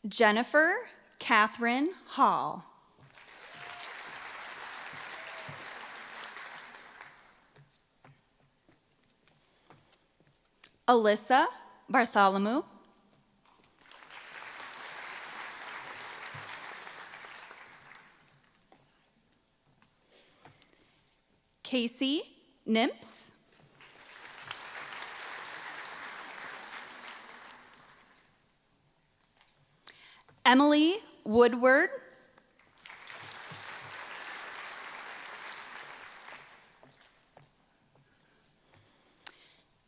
Jennifer Catherine Hall. Alyssa Bartholomew. Casey Nimps. Emily Woodward.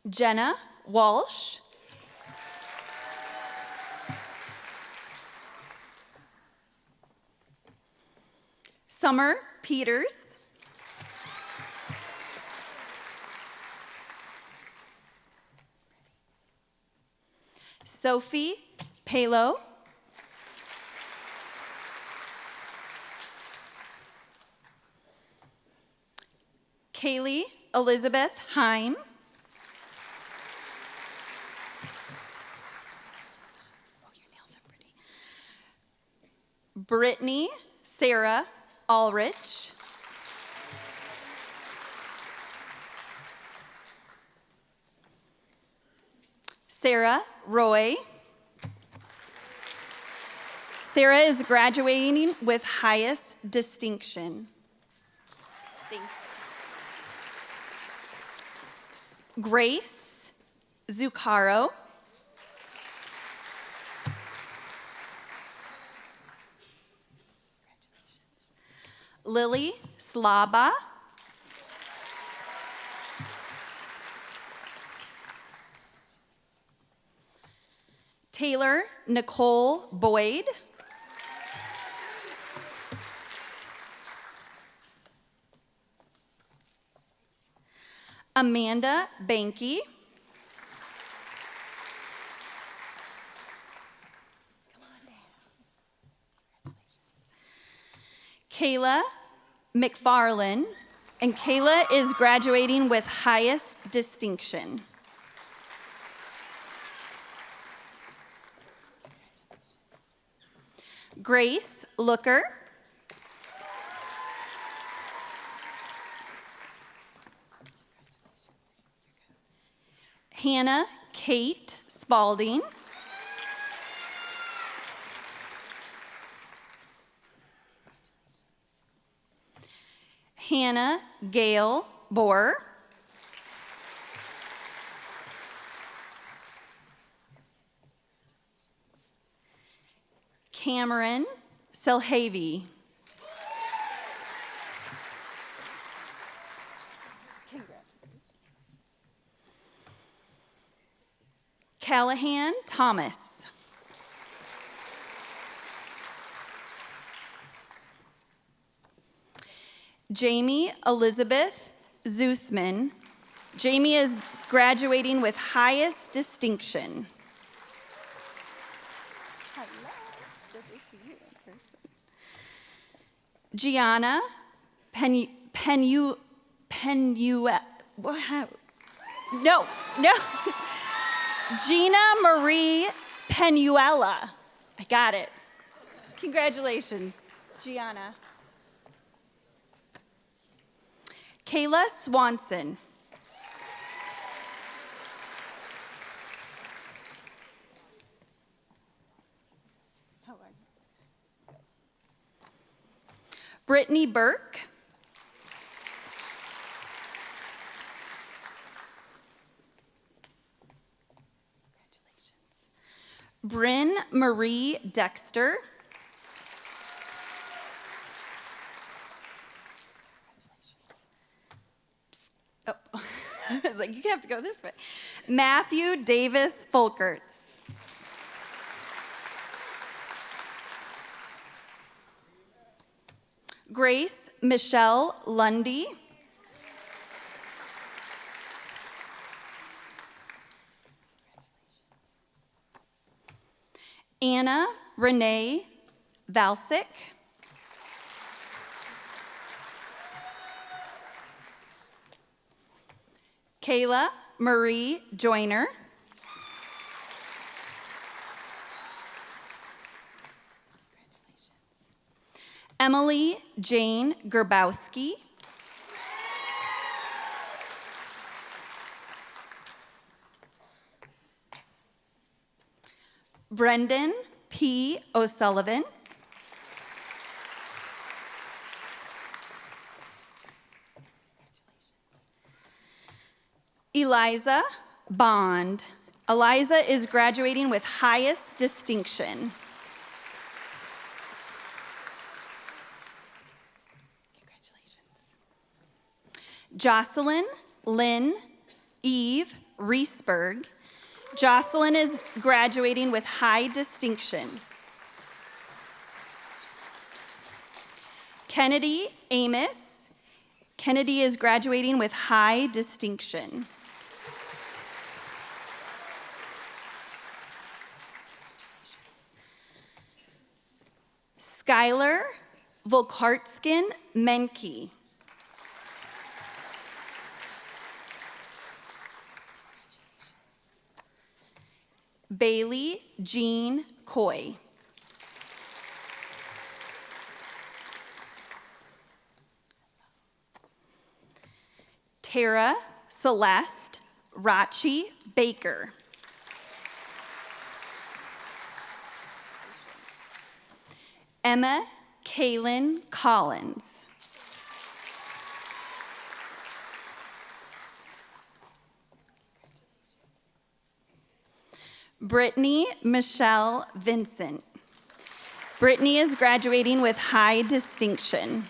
Jenna Walsh. Summer Peters. Sophie Palo. Kaylee Elizabeth Heim. Brittany Sarah Ulrich. Sarah Roy. Sarah is graduating with highest distinction. Thank you. Grace Zuccaro. Lily Slaba. Taylor Nicole Boyd. Amanda Banky. Kayla McFarlane, and Kayla is graduating with highest distinction. Grace Looker. Hannah Kate Spalding. Hannah Gail Bohr. Cameron Selhavy. Callahan Thomas. Jamie Elizabeth Zeusman, Jamie is graduating with highest distinction. Hello, good to see you in person. Gianna Gina Marie Penuela. I got it. Congratulations, Gianna. Kayla Swanson. Brittany Burke. Bryn Marie Dexter. Oh, I was like, you have to go this way. Matthew Davis Folkerts. Grace Michelle Lundy. Anna Renee Valsic. Kayla Marie Joyner. Emily Jane Gerbowski. Brendan P. O'Sullivan. Eliza Bond. Eliza is graduating with highest distinction. Jocelyn Lynn Eve Reesberg. Jocelyn is graduating with high distinction. Kennedy Amos. Kennedy is graduating with high distinction. Skylar Volkartskin Menke. Bailey Jean Coy. Tara Celeste Rachi Baker. Emma Kaylin Collins. Brittany Michelle Vincent. Brittany is graduating with high distinction.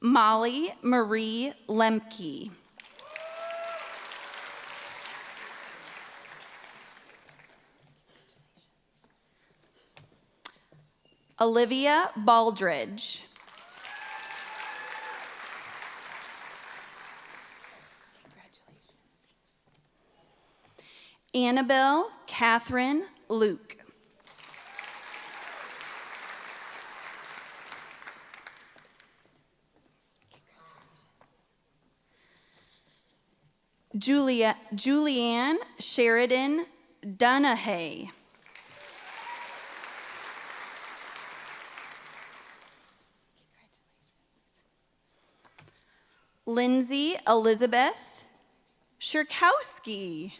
Molly Marie Lemke. Olivia Baldridge. Annabelle Catherine Luke. Julianne Sheridan Dunahay. Lindsay Elizabeth Shirkowski.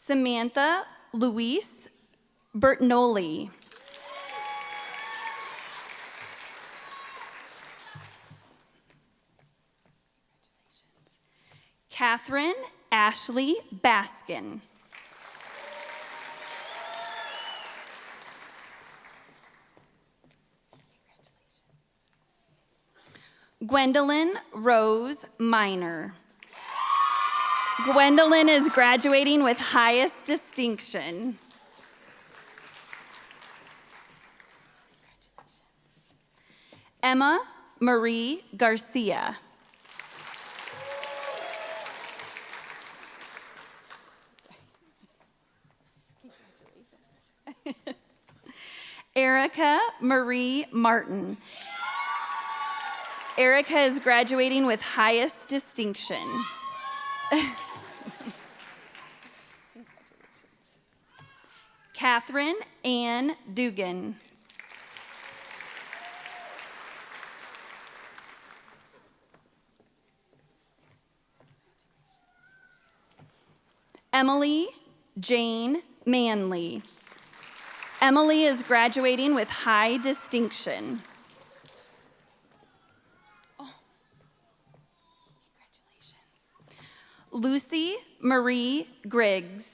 Samantha Louise Bertnoli. Catherine Ashley Baskin. Gwendolyn Rose Minor. Gwendolyn is graduating with highest distinction. Emma Marie Garcia. Erica Marie Martin. Erica is graduating with highest distinction. Catherine Ann Dugan. Emily Jane Manley. Emily is graduating with high distinction. Oh. Congratulations. Lucy Marie Griggs.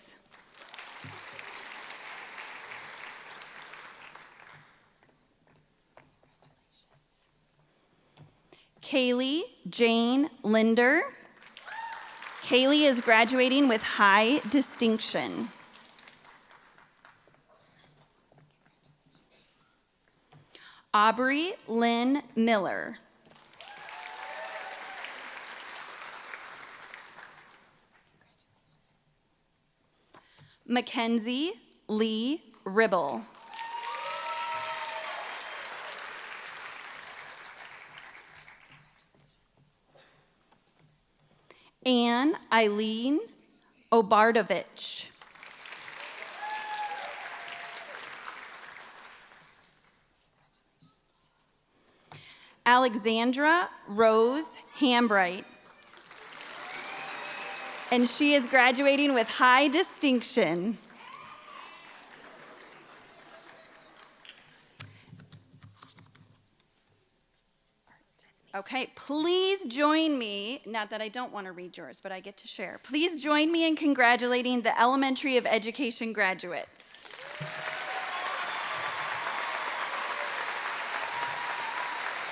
Kaylee Jane Linder. Kaylee is graduating with high distinction. Aubrey Lynn Miller. Mackenzie Lee Ribble. Anne Eileen Obardovich. Alexandra Rose Hambright. And she is graduating with high distinction. Okay, please join me, not that I don't want to read yours, but I get to share. Please join me in congratulating the Elementary of Education graduates.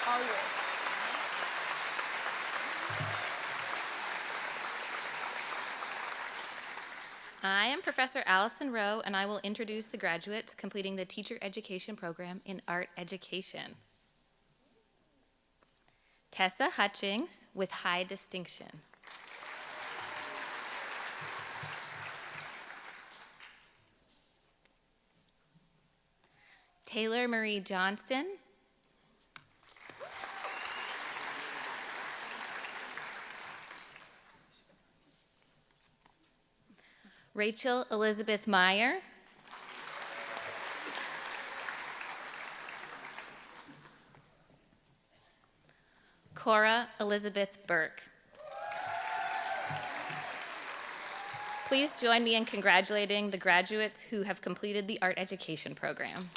All yours. I am Professor Allison Rowe, and I will introduce the graduates completing the Teacher Education Program in Art Education. Tessa Hutchings with high distinction. Taylor Marie Johnston. Rachel Elizabeth Meyer. Cora Elizabeth Burke. Please join me in congratulating the graduates who have completed the Art Education Program.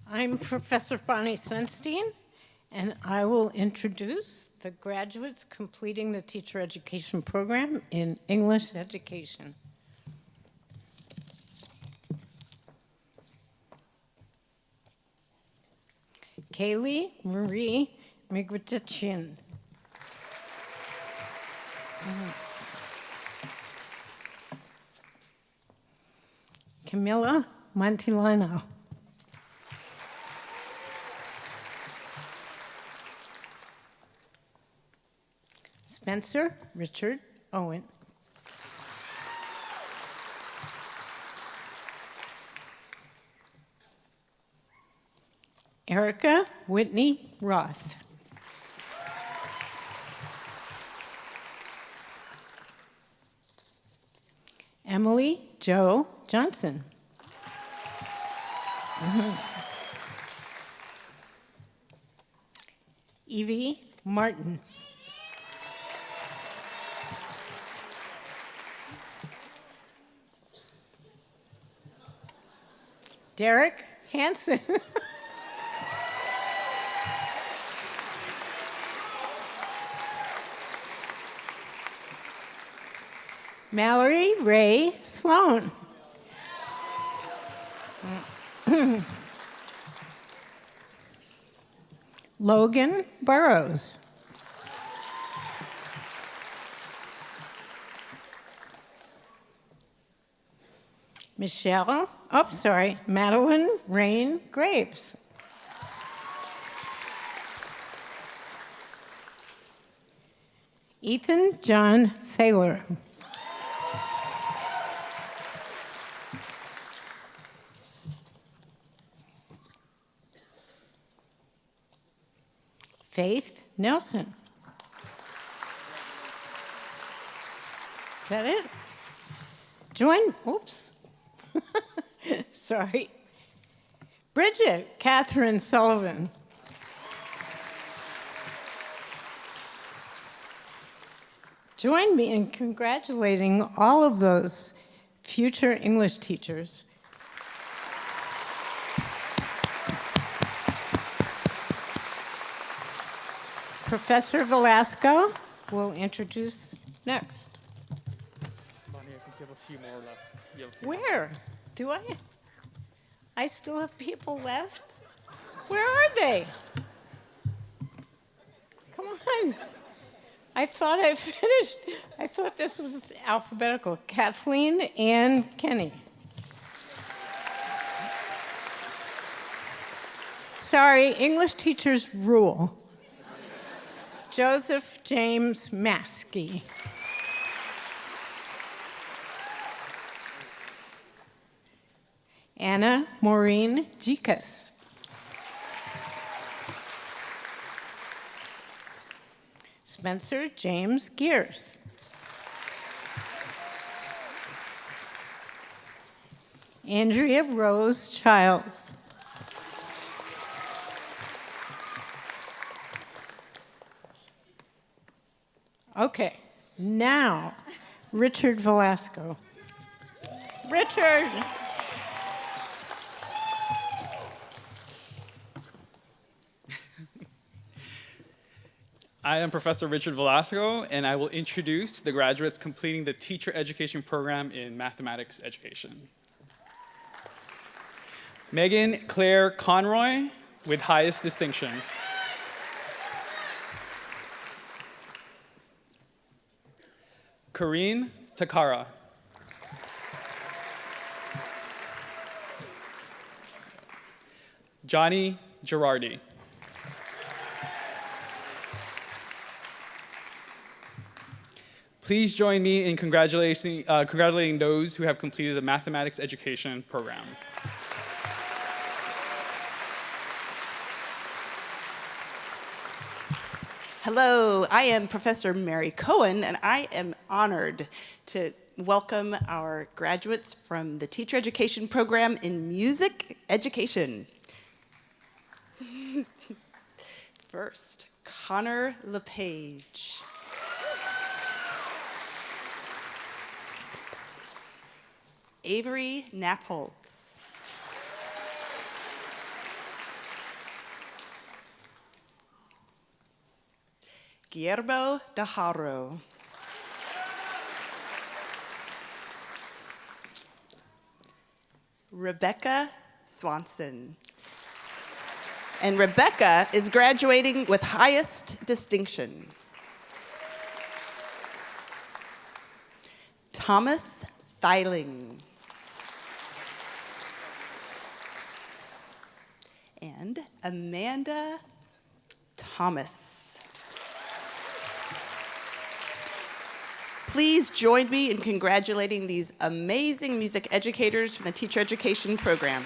I'm Professor Bonnie Sunstein, and I will introduce the graduates completing the Teacher Education Program in English Education. Kaylee Marie Migratachin. Camilla Montilano. Spencer Richard Owen. Erica Whitney Roth. Emily Jo Johnson. Evie Martin. Derek Hansen. Mallory Ray Sloan. Logan Burrows. Madeline Rain Graves. Ethan John Saylor. Faith Nelson. Is that it? Oops. Sorry. Bridget Catherine Sullivan. Join me in congratulating all of those future English teachers. Professor Velasco will introduce next. Bonnie, I think you have a few more left. Where? Do I? I still have people left? Where are they? Come on. I thought I finished. I thought this was alphabetical. Kathleen Ann Kenny. Sorry, English teachers rule. Joseph James Maskey. Anna Maureen Jikas. Spencer James Gears. Andrea Rose Childs. Okay, now Richard Velasco. Richard! I am Professor Richard Velasco, and I will introduce the graduates completing the teacher education program in mathematics education. Megan Claire Conroy, with highest distinction. Karine Takara. Johnny Girardi. Please join me in congratulating those who have completed the mathematics education program. Hello, I am Professor Mary Cohen, and I am honored to welcome our graduates from the teacher education program in music education. First, Connor LePage. Avery Knapholtz. Guillermo Dajaro. Rebecca Swanson. And Rebecca is graduating with highest distinction. Thomas Thiling. And Amanda Thomas. Please join me in congratulating these amazing music educators from the teacher education program.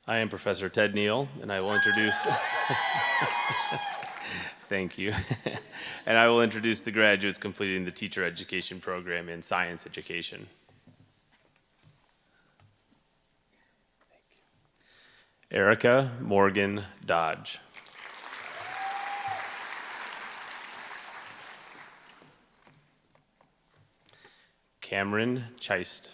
I am Professor Ted Neal, and I will introduce... Thank you. And I will introduce the graduates completing the teacher education program in science education. Erica Morgan Dodge. Cameron Chist.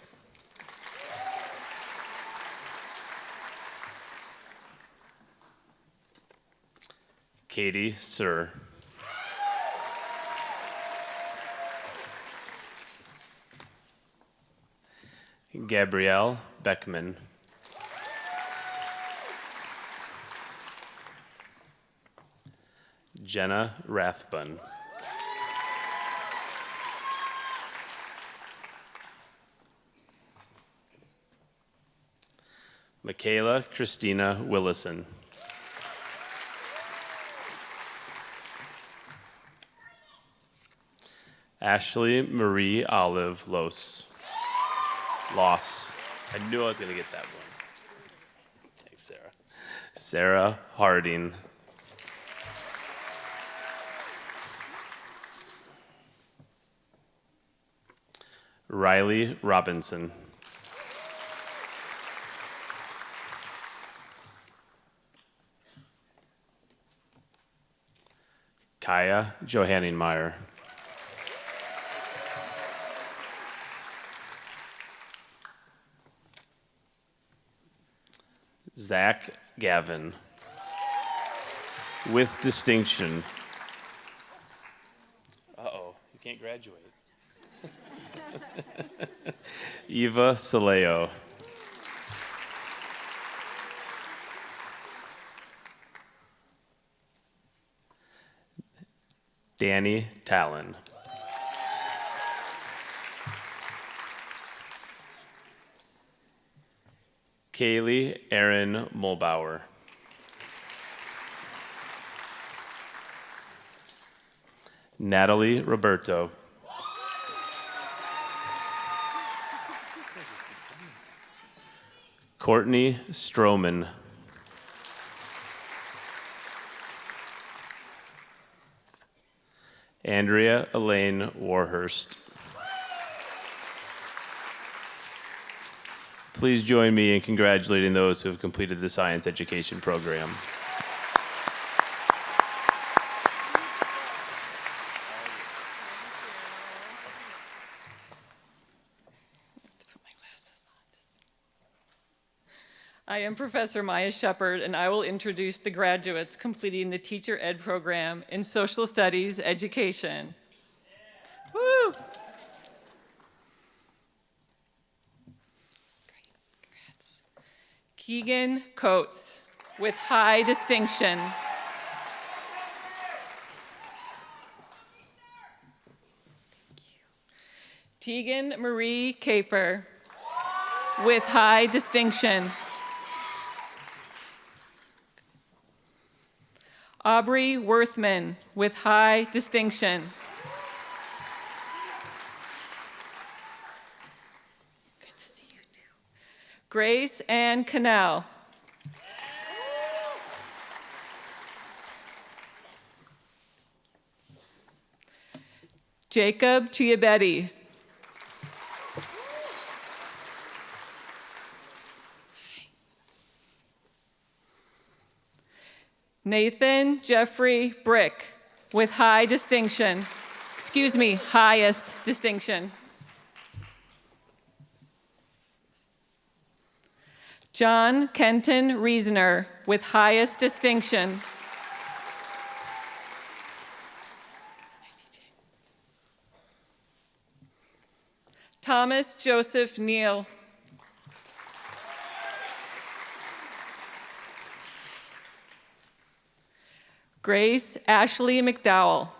Katie Sir. Gabrielle Beckman. Jenna Rathbun. Michaela Christina Willison. Ashley Marie Olive Loss. I knew I was going to get that one. Thanks, Sarah. Sarah Harding. Riley Robinson. Kaya Johanningmeyer. Zach Gavin. With distinction. Uh-oh, you can't graduate. Eva Saleo. Danny Talon. Kaylee Erin Mulbauer. Natalie Roberto. Courtney Stroman. Andrea Elaine Warhurst. Please join me in congratulating those who have completed the science education program. I am Professor Maya Shepard, and I will introduce the graduates completing the Teacher Ed program in Social Studies Education. Woo! Keegan Coates, with high distinction. Tegan Marie Kafer, with high distinction. Aubrey Worthman, with high distinction. Good to see you too. Grace Ann Cannell. Jacob Chiabetti. Nathan Jeffrey Brick, with high distinction. Excuse me, highest distinction. John Kenton Reasoner, with highest distinction. Thomas Joseph Neal. Grace Ashley McDowell.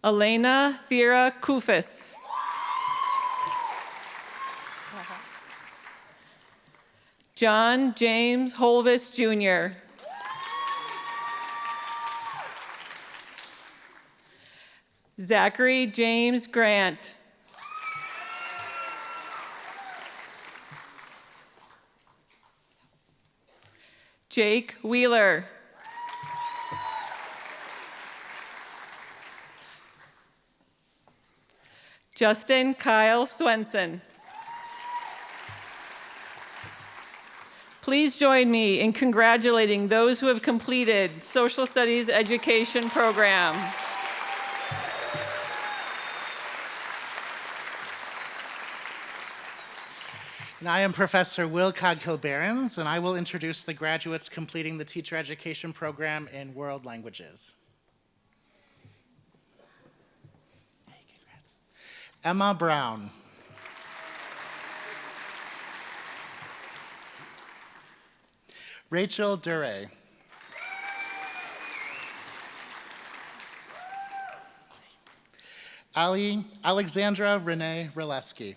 Elena Thera Kufis. John James Holvis Jr. Zachary James Grant. Jake Wheeler. Justin Kyle Swenson. Please join me in congratulating those who have completed Social Studies Education program. And I am Professor Will Coghill-Behrens, and I will introduce the graduates completing the Teacher Education program in World Languages. Emma Brown. Rachel Duray. Alexandra Renee Rileski.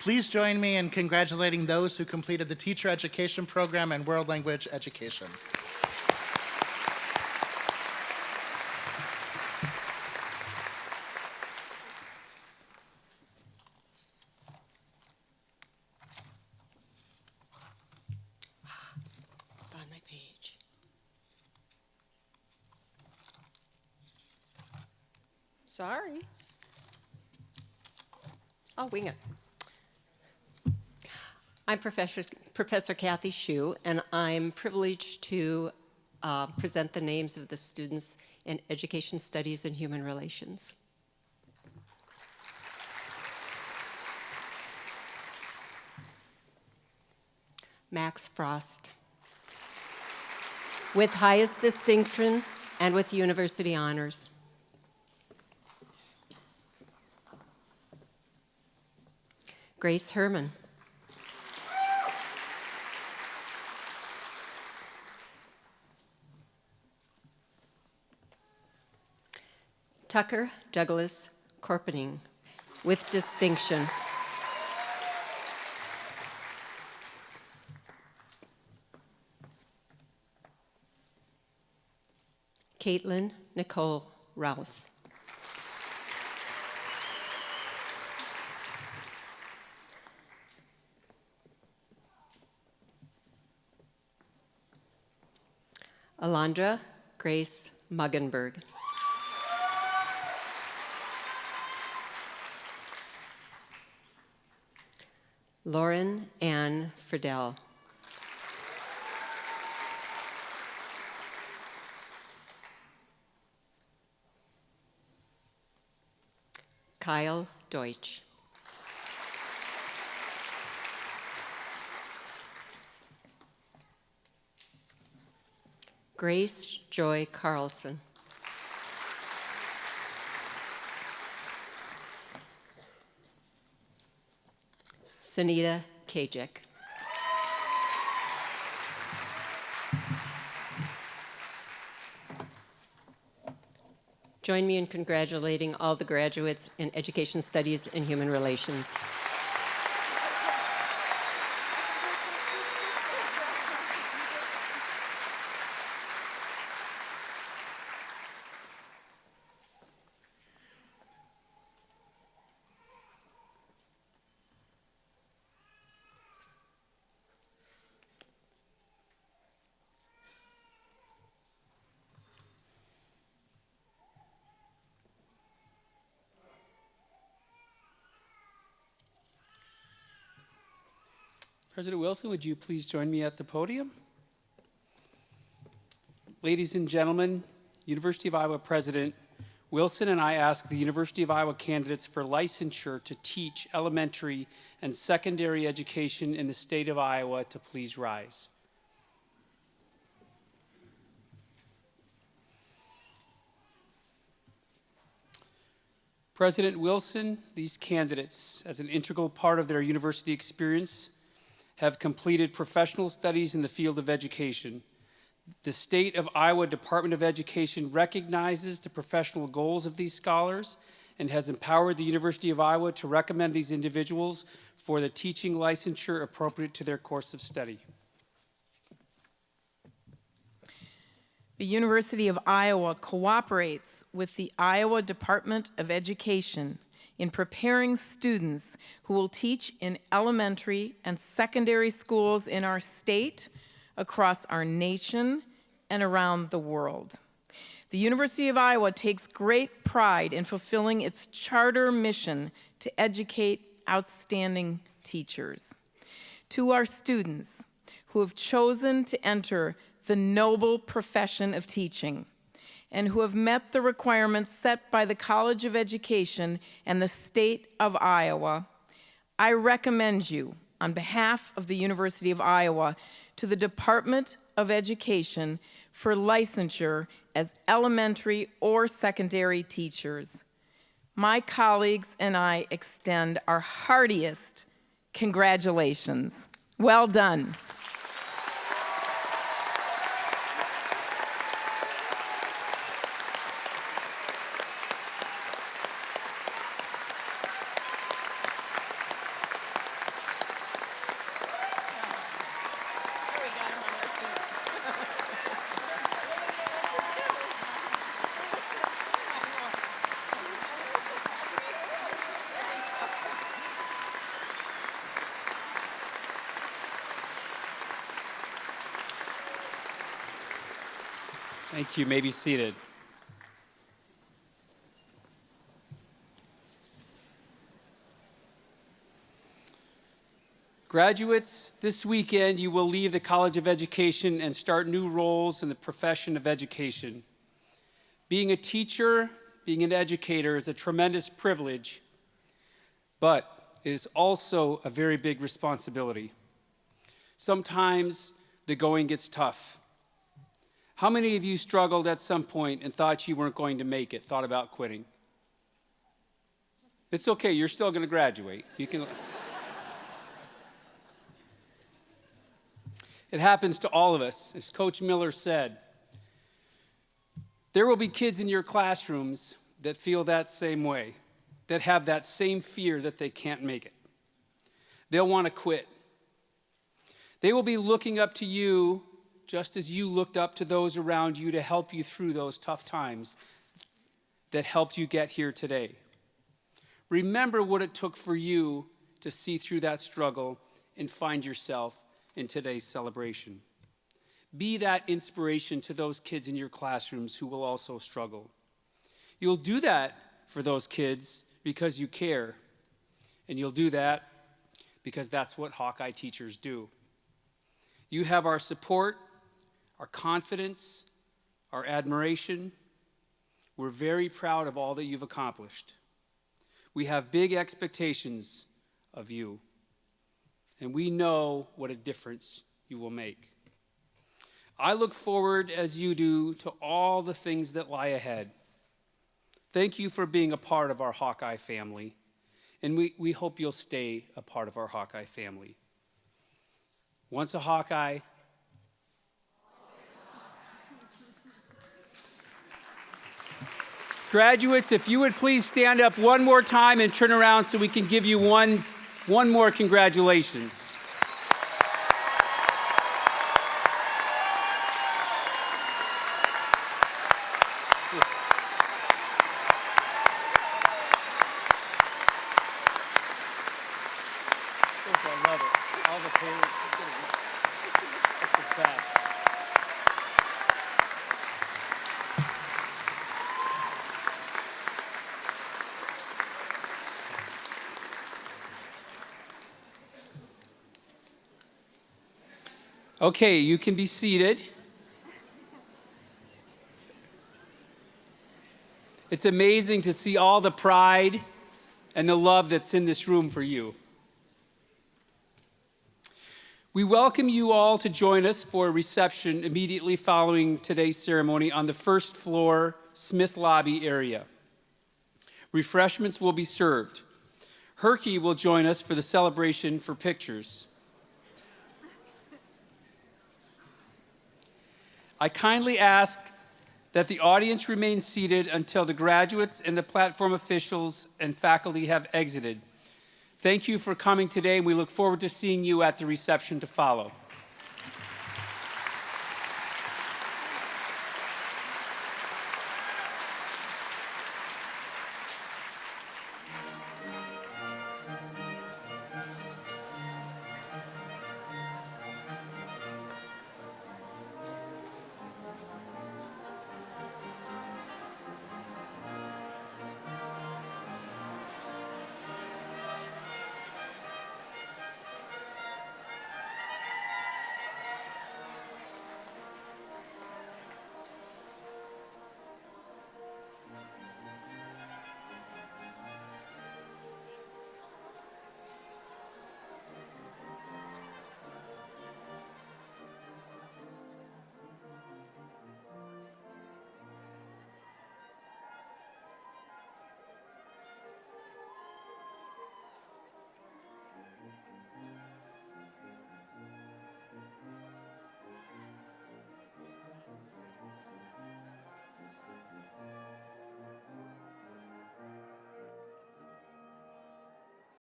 Please join me in congratulating those who completed the Teacher Education Program and World Language Education. Find my page. Sorry. I'll wing it. I'm Professor Kathy Hsu, and I'm privileged to present the names of the students in Education Studies and Human Relations. Max Frost, with highest distinction and with university honors. Grace Herman. Tucker Douglas Corpening, with distinction. Caitlin Nicole Routh. Alondra Grace Muggenberg. Lauren Ann Friedel. Kyle Deutsch. Grace Joy Carlson. Sunita Kajik. Join me in congratulating all the graduates in Education Studies and Human Relations. President Wilson, would you please join me at the podium? Ladies and gentlemen, University of Iowa President Wilson and I ask the University of Iowa candidates for licensure to teach elementary and secondary education in the state of Iowa to please rise. President Wilson, these candidates, as an integral part of their university experience, have completed professional studies in the field of education. The State of Iowa Department of Education recognizes the professional goals of these scholars and has empowered the University of Iowa to recommend these individuals for the teaching licensure appropriate to their course of study. The University of Iowa cooperates with the Iowa Department of Education in preparing students who will teach in elementary and secondary schools in our state, across our nation, and around the world. The University of Iowa takes great pride in fulfilling its charter mission to educate outstanding teachers. To our students who have chosen to enter the noble profession of teaching, and who have met the requirements set by the College of Education and the state of Iowa, I recommend you, on behalf of the University of Iowa, to the Department of Education for licensure as elementary or secondary teachers. My colleagues and I extend our heartiest congratulations. Well done. Thank you. You may be seated. Graduates, this weekend you will leave the College of Education and start new roles in the profession of education. Being a teacher, being an educator is a tremendous privilege, but it is also a very big responsibility. Sometimes the going gets tough. How many of you struggled at some point and thought you weren't going to make it, thought about quitting? It's okay, you're still going to graduate. You can. It happens to all of us. As Coach Miller said, there will be kids in your classrooms that feel that same way, that have that same fear that they can't make it. They'll want to quit. They will be looking up to you just as you looked up to those around you to help you through those tough times that helped you get here today. Remember what it took for you to see through that struggle and find yourself in today's celebration. Be that inspiration to those kids in your classrooms who will also struggle. You'll do that for those kids because you care, and you'll do that because that's what Hawkeye teachers do. You have our support, our confidence, our admiration. We're very proud of all that you've accomplished. We have big expectations of you, and we know what a difference you will make. I look forward, as you do, to all the things that lie ahead. Thank you for being a part of our Hawkeye family, and we hope you'll stay a part of our Hawkeye family. Once a Hawkeye, graduates, if you would please stand up one more time and turn around so we can give you one more congratulations. I love it. All the parents. It's the best. Okay, you can be seated. It's amazing to see all the pride and the love that's in this room for you. We welcome you all to join us for a reception immediately following today's ceremony on the first floor Smith Lobby area. Refreshments will be served. Herky will join us for the celebration for pictures. I kindly ask that the audience remain seated until the graduates and the platform officials and faculty have exited. Thank you for coming today, and we look forward to seeing you at the reception to follow.